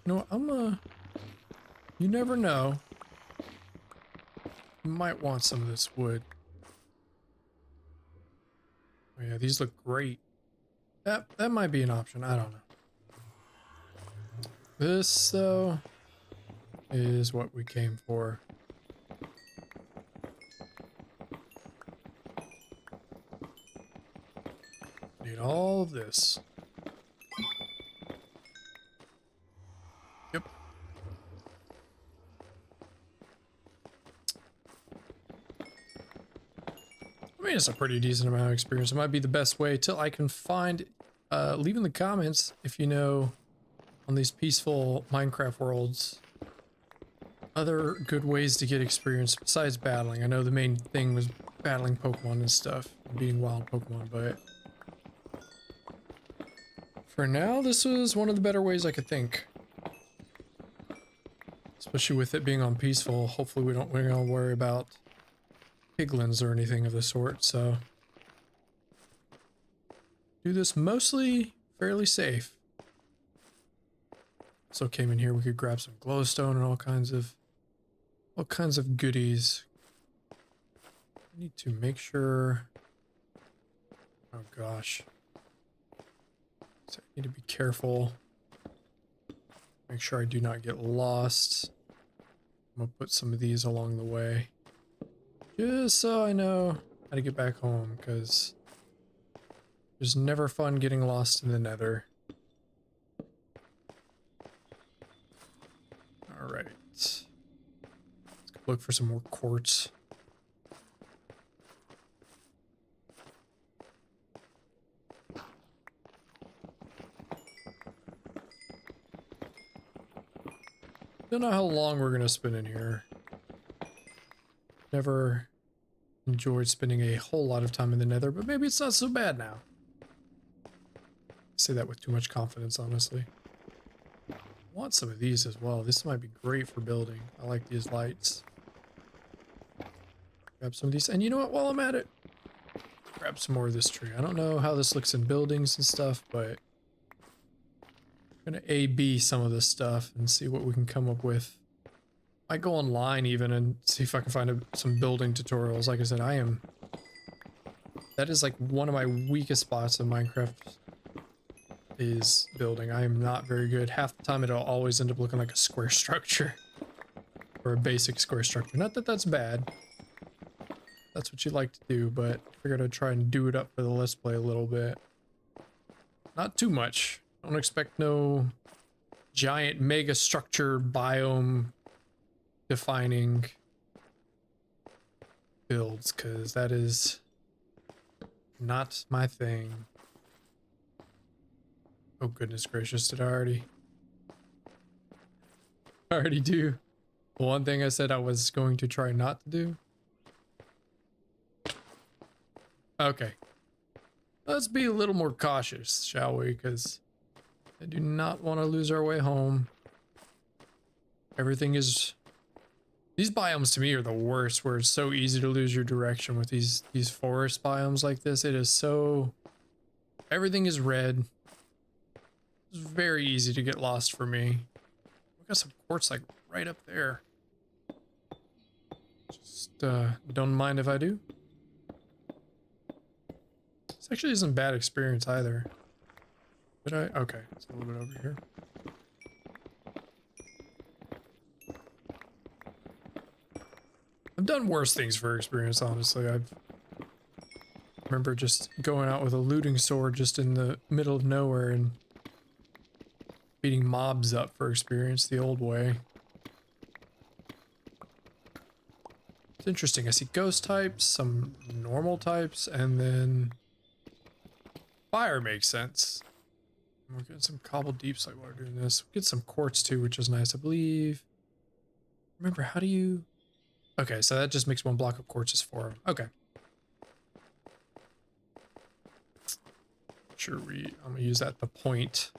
You know what, you never know. You might want some of this wood. Oh yeah, these look great. That might be an option. I don't know. This though is what we came for. Need all of this. Yep. I mean, it's a pretty decent amount of experience. It might be the best way till I can find, leave in the comments if you know on these peaceful Minecraft worlds, other good ways to get experience besides battling. I know the main thing was battling Pokemon and stuff, and beating wild Pokemon, but for now, this was one of the better ways I could think. Especially with it being on peaceful. Hopefully we don't worry about piglins or anything of the sort, so do this mostly fairly safe. So came in here, we could grab some glowstone and all kinds of goodies. I need to make sure. Oh gosh. So I need to be careful. Make sure I do not get lost. I'm gonna put some of these along the way. Just so I know how to get back home, because it's never fun getting lost in the nether. Alright. Let's go look for some more quartz. Don't know how long we're gonna spend in here. Never enjoyed spending a whole lot of time in the nether, but maybe it's not so bad now. I say that with too much confidence, honestly. I want some of these as well. This might be great for building. I like these lights. Grab some of these. And you know what? While I'm at it, grab some more of this tree. I don't know how this looks in buildings and stuff, but I'm gonna A/B some of this stuff and see what we can come up with. I go online even and see if I can find some building tutorials. Like I said, that is like one of my weakest spots in Minecraft is building. I am not very good. Half the time it'll always end up looking like a square structure or a basic square structure. Not that that's bad. That's what you like to do, but I figured I'd try and do it up for the Let's Play a little bit. Not too much. Don't expect no giant mega structure biome defining builds, because that is not my thing. Oh goodness gracious, did I already do the one thing I said I was going to try not to do? Okay. Let's be a little more cautious, shall we? Because I do not want to lose our way home. Everything is... These biomes to me are the worst, where it's so easy to lose your direction with these forest biomes like this. It is so... Everything is red. It's very easy to get lost for me. We got some quartz like right up there. Just don't mind if I do. This actually isn't bad experience either. Did I? Okay, it's a little bit over here. I've done worse things for experience, honestly. I remember just going out with a looting sword just in the middle of nowhere and beating mobs up for experience the old way. It's interesting. I see ghost types, some normal types, and then fire makes sense. We're getting some cobbled deeps like while we're doing this. We get some quartz too, which is nice, I believe. Remember, how do you... Okay, so that just makes one block of quartz is 4. Okay. Sure, I'm gonna use that to point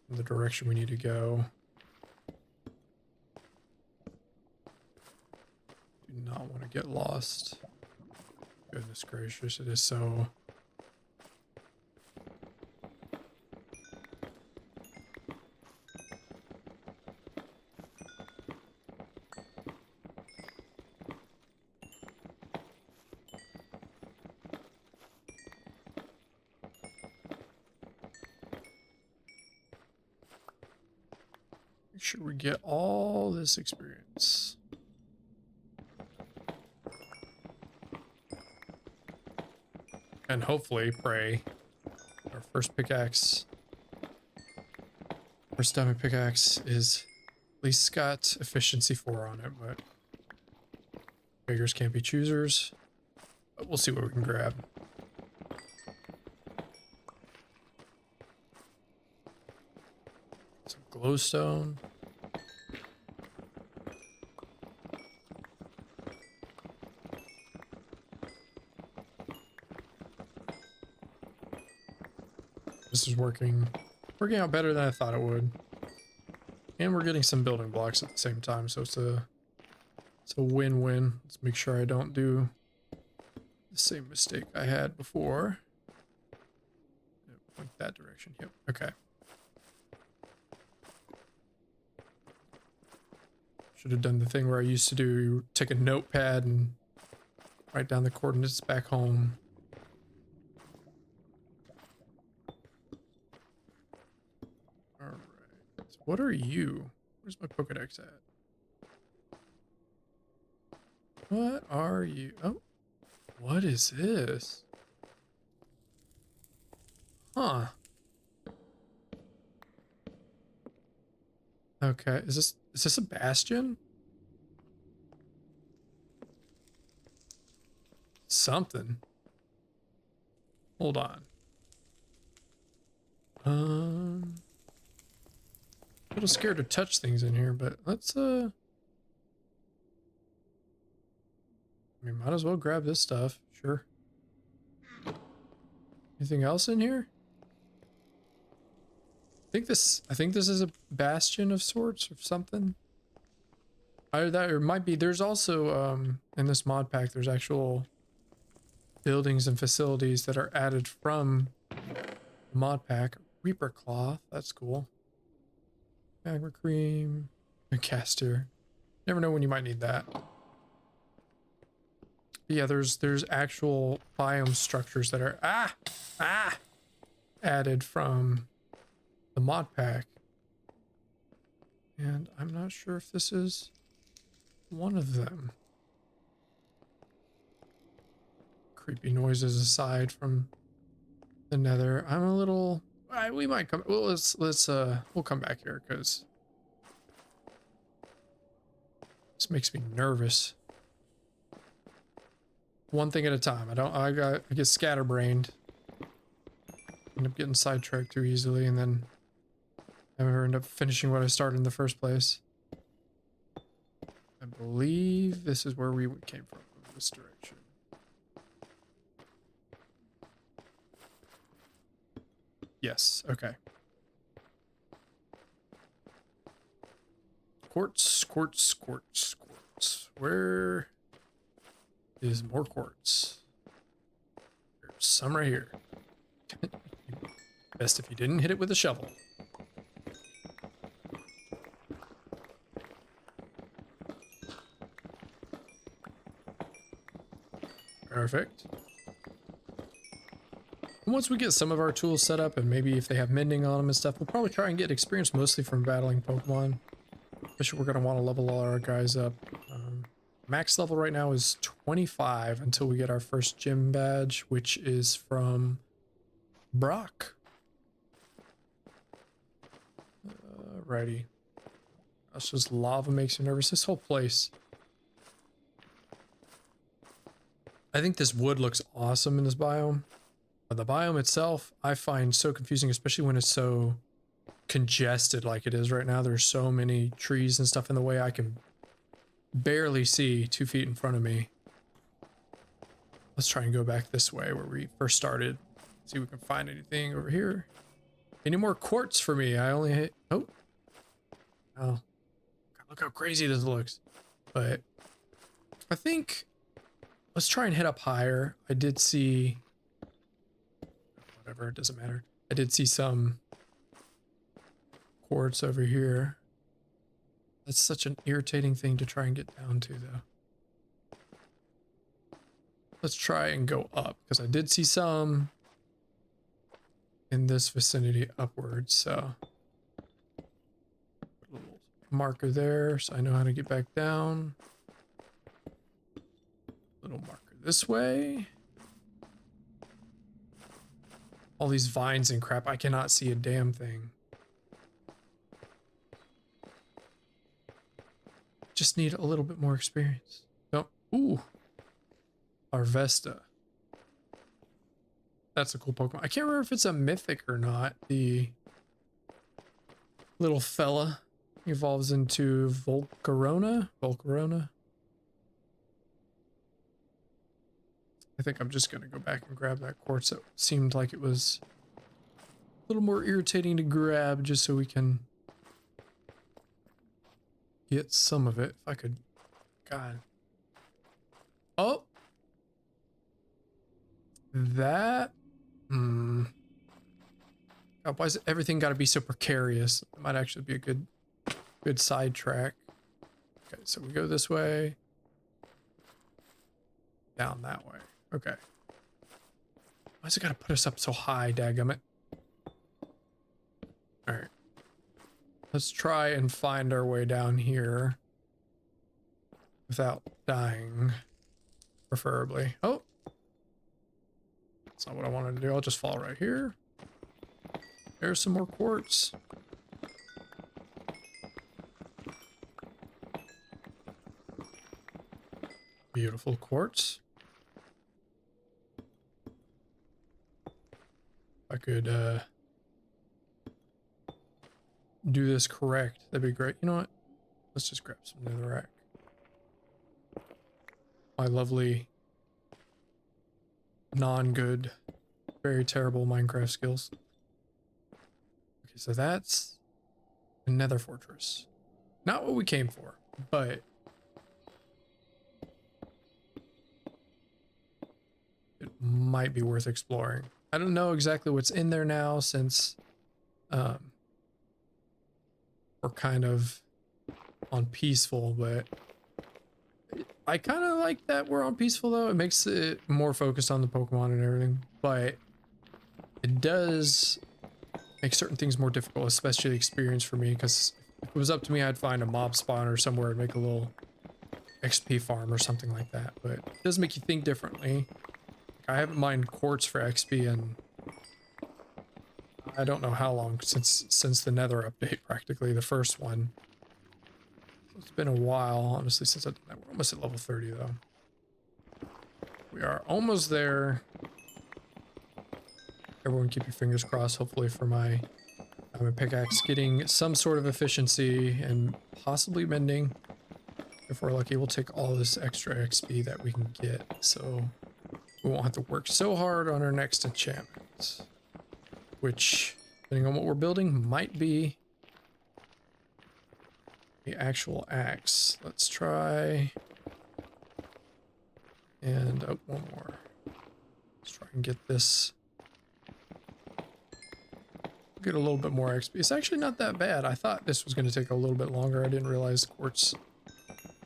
in the direction we need to go. Do not want to get lost. Goodness gracious, it is so... Make sure we get all this experience. And hopefully, pray, our first pickaxe, first diamond pickaxe is at least got efficiency 4 on it, but beggars can't be choosers. But we'll see what we can grab. glowstone. This is working out better than I thought it would. And we're getting some building blocks at the same time, so it's a win-win. Let's make sure I don't do the same mistake I had before. Point that direction. Yep. Okay. Should have done the thing where I used to do, take a notepad and write down the coordinates back home. All right. So what are you? Where's my Pokedex at? What are you? Oh, what is this? Huh. Okay, is this a bastion? Something. Hold on. A little scared to touch things in here, but let's we might as well grab this stuff. Sure. Anything else in here? I think this is a bastion of sorts or something. Either that or it might be. There's also in this mod pack there's actual buildings and facilities that are added from the mod pack. Reaper cloth, that's cool. Magma cream, a caster. Never know when you might need that. But yeah, there's actual biome structures that are added from the mod pack, and I'm not sure if this is one of them. Creepy noises aside from the nether, I'm a little, we might come, well, we'll come back here because this makes me nervous. One thing at a time. I get scatterbrained, end up getting sidetracked too easily, and then I never end up finishing what I started in the first place. I believe this is where we came from this direction. Yes, okay. Quartz. Where is more quartz? There's some right here. Best if you didn't hit it with a shovel. Perfect. And once we get some of our tools set up, and maybe if they have mending on them and stuff, we'll probably try and get experience mostly from battling Pokemon. Especially we're going to want to level all our guys up. Max level right now is 25 until we get our first gym badge, which is from Brock. Alrighty. That's just lava makes you nervous. This whole place. I think this wood looks awesome in this biome. But the biome itself, I find so confusing, especially when it's so congested like it is right now. There's so many trees and stuff in the way I can barely see 2 feet in front of me. Let's try and go back this way where we first started. See if we can find anything over here. Any more quartz for me? I only hit... Oh. God, look how crazy this looks. But I think... Let's try and head up higher. I did see... Whatever, it doesn't matter. I did see some quartz over here. That's such an irritating thing to try and get down to, though. Let's try and go up, because I did see some in this vicinity upwards, so... Put a little marker there, so I know how to get back down. Little marker this way. All these vines and crap, I cannot see a damn thing. Just need a little bit more experience. Oh, ooh. Arvesta. That's a cool Pokemon. I can't remember if it's a mythic or not. The little fella evolves into Volcarona. I think I'm just gonna go back and grab that quartz. It seemed like it was a little more irritating to grab, just so we can get some of it. If I could, God. Oh, that. God, why is everything got to be so precarious? It might actually be a good sidetrack. Okay, so we go this way, down that way. Okay. Why's it got to put us up so high, dadgummit? All right. Let's try and find our way down here without dying, preferably. Oh, that's not what I wanted to do. I'll just fall right here. There's some more quartz. Beautiful quartz. If I could do this correct, that'd be great. You know what? Let's just grab some netherrack. My lovely, non-good, very terrible Minecraft skills. Okay, so that's a nether fortress. Not what we came for, but it might be worth exploring. I don't know exactly what's in there now, since we're kind of on peaceful, but I kind of like that we're on peaceful, though. It makes it more focused on the Pokemon and everything, but it does make certain things more difficult, especially experience for me, because if it was up to me, I'd find a mob spawner somewhere and make a little XP farm or something like that, but it does make you think differently. I haven't mined quartz for XP and I don't know how long, since the Nether update, practically the first one. It's been a while, honestly, since I've done that. We're almost at level 30, though. We are almost there. Everyone keep your fingers crossed, hopefully, for my pickaxe getting some sort of efficiency and possibly mending. If we're lucky, we'll take all this extra XP that we can get, so we won't have to work so hard on our next enchantment. Which, depending on what we're building, might be the actual axe. Let's try. And oh, one more. Let's try and get this. Get a little bit more XP. It's actually not that bad. I thought this was going to take a little bit longer. I didn't realize quartz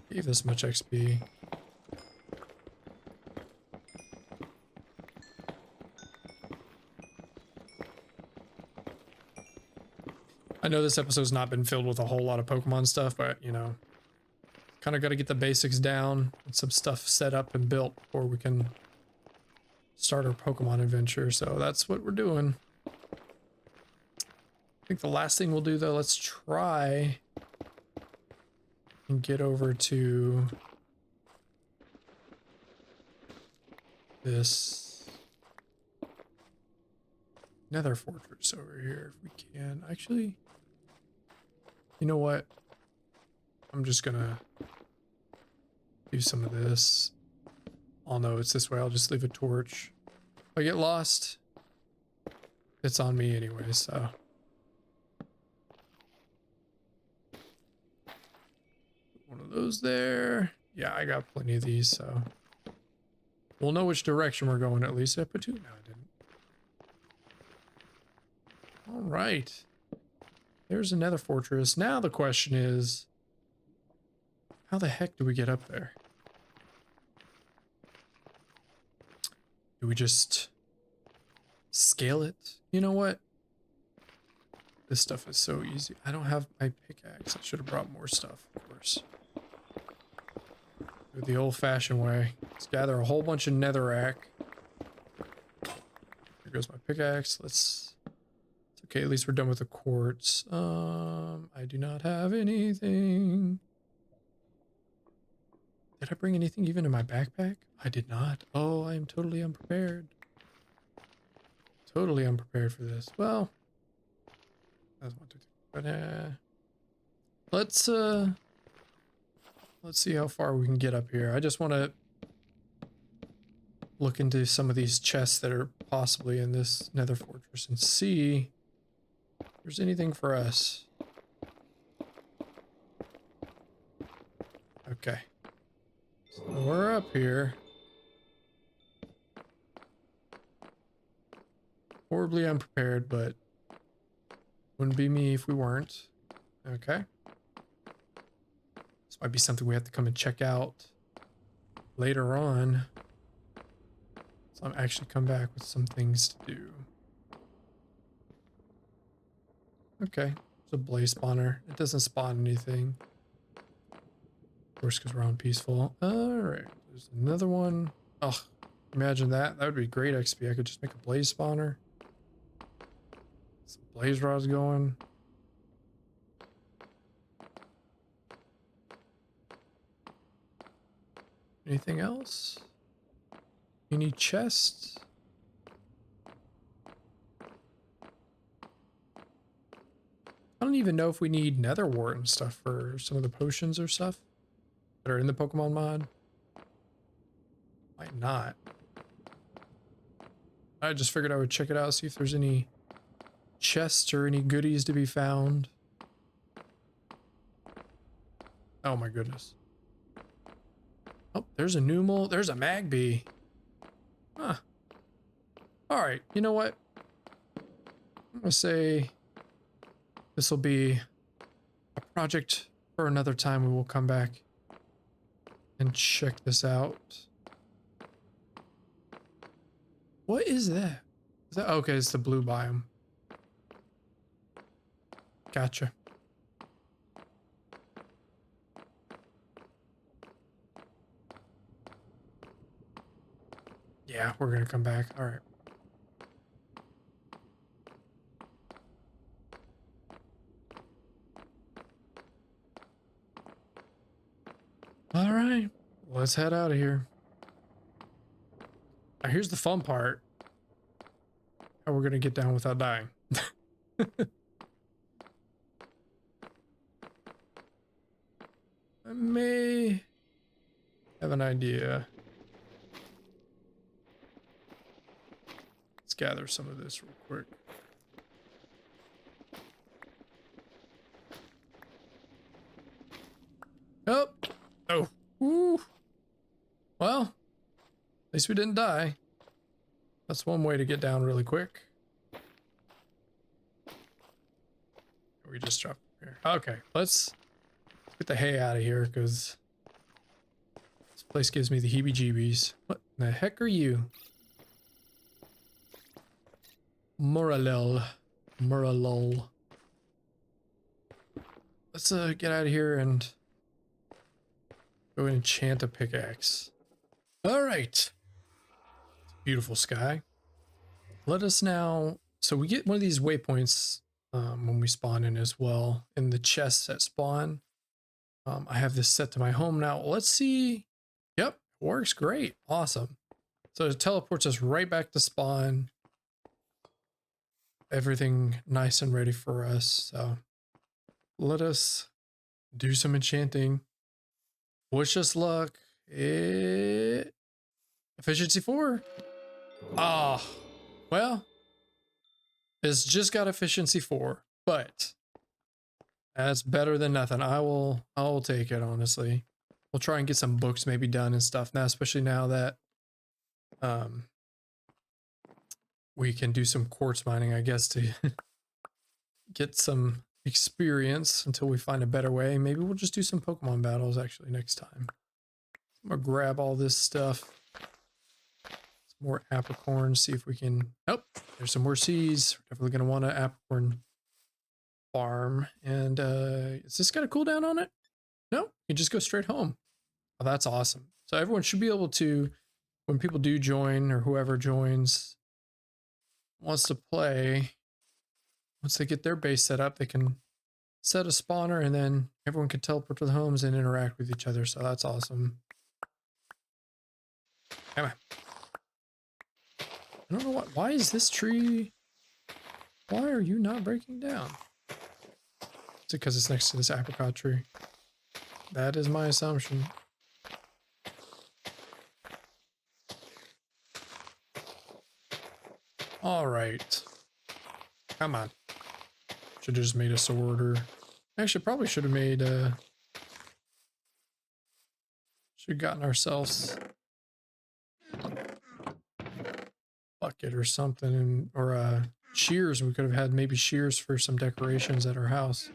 gave this much XP. I know this episode's not been filled with a whole lot of Pokemon stuff, but, you know, kind of got to get the basics down and some stuff set up and built before we can start our Pokemon adventure. So that's what we're doing. I think the last thing we'll do, though, let's try and get over to this Nether fortress over here if we can. Actually, you know what? I'm just gonna do some of this. I'll know it's this way. I'll just leave a torch. If I get lost, it's on me anyway, so. One of those there. Yeah, I got plenty of these, so. We'll know which direction we're going at least. Did I put two? No, I didn't. All right. There's another fortress. Now the question is, how the heck do we get up there? Do we just scale it? You know what? This stuff is so easy. I don't have my pickaxe. I should have brought more stuff, of course. Do it the old-fashioned way. Let's gather a whole bunch of netherrack. Here goes my pickaxe. Let's... Okay, at least we're done with the quartz. I do not have anything. Did I bring anything even in my backpack? I did not. Oh, I am totally unprepared. Totally unprepared for this. Well, that's 1, 2, 3. But let's see how far we can get up here. I just want to look into some of these chests that are possibly in this nether fortress and see if there's anything for us. Okay. So we're up here. Horribly unprepared, but wouldn't be me if we weren't. Okay. This might be something we have to come and check out later on. So I'm actually come back with some things to do. Okay. It's a blaze spawner. It doesn't spawn anything. Of course, because we're on peaceful. Alright. There's another one. Oh, imagine that. That would be great XP. I could just make a blaze spawner. Some blaze rods going. Anything else? Any chests? I don't even know if we need nether wart and stuff for some of the potions or stuff that are in the Pokemon mod. Might not. I just figured I would check it out, see if there's any chests or any goodies to be found. Oh my goodness. Oh, there's a Numel. There's a Magby. Huh. Alright, you know what? I'm gonna say this will be a project for another time. We will come back and check this out. What is that? Is that okay? It's the blue biome. Gotcha. Yeah, we're gonna come back. All right. All right, let's head out of here. Now, here's the fun part. How we're gonna get down without dying. I may have an idea. Let's gather some of this real quick. Oh, oh, woo. Well, at least we didn't die. That's one way to get down really quick. We just dropped here. Okay, let's get the hay out of here because this place gives me the heebie-jeebies. What the heck are you? Moralel. Moralol. Let's get out of here and go enchant a pickaxe. All right. Beautiful sky. Let us now. So we get one of these waypoints when we spawn in as well in the chests that spawn. I have this set to my home now. Let's see. Yep, works great. Awesome. So it teleports us right back to spawn. Everything nice and ready for us. So let us do some enchanting. Wish us luck. Efficiency 4. Ah, well, it's just got efficiency 4, but that's better than nothing. I'll take it, honestly. We'll try and get some books maybe done and stuff now, especially now that we can do some quartz mining, I guess, to get some experience until we find a better way. Maybe we'll just do some Pokemon battles actually next time. I'm gonna grab all this stuff. Some more apricorns, see if we can. Oh, there's some more seeds. We're definitely gonna want an apricorn farm. And is this got a cooldown on it? No, you just go straight home. Oh, that's awesome. So everyone should be able to, when people do join or whoever joins wants to play, once they get their base set up, they can set a spawner and then everyone can teleport to the homes and interact with each other. So that's awesome. Come on. I don't know why is this tree, why are you not breaking down? because it's next to this apricot tree. That is my assumption. All right. Come on. Should have just made a sword, or actually probably should have made should have gotten ourselves bucket or something, or shears. We could have had maybe shears for some decorations at our house.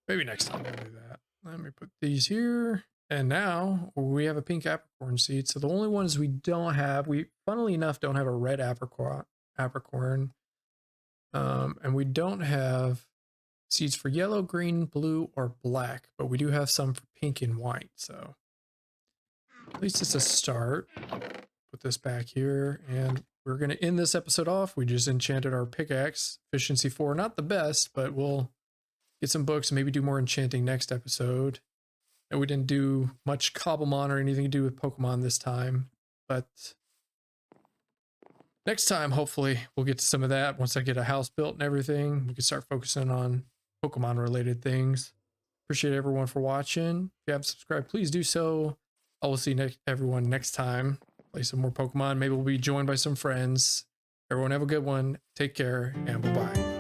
Maybe next time we'll do that. Let me put these here. And now we have a pink apricorn seed. So the only ones we don't have, we funnily enough don't have a red apricorn. And we don't have seeds for yellow, green, blue, or black, but we do have some for pink and white. So at least it's a start. Put this back here, and we're going to end this episode off. We just enchanted our pickaxe, efficiency 4. Not the best, but we'll get some books and maybe do more enchanting next episode. And we didn't do much Cobblemon or anything to do with Pokemon this time, but next time, hopefully, we'll get to some of that. Once I get a house built and everything, we can start focusing on Pokemon related things. Appreciate everyone for watching. If you haven't subscribed, please do so. I will see everyone next time. Play some more Pokemon. Maybe we'll be joined by some friends. Everyone have a good one. Take care, and bye-bye.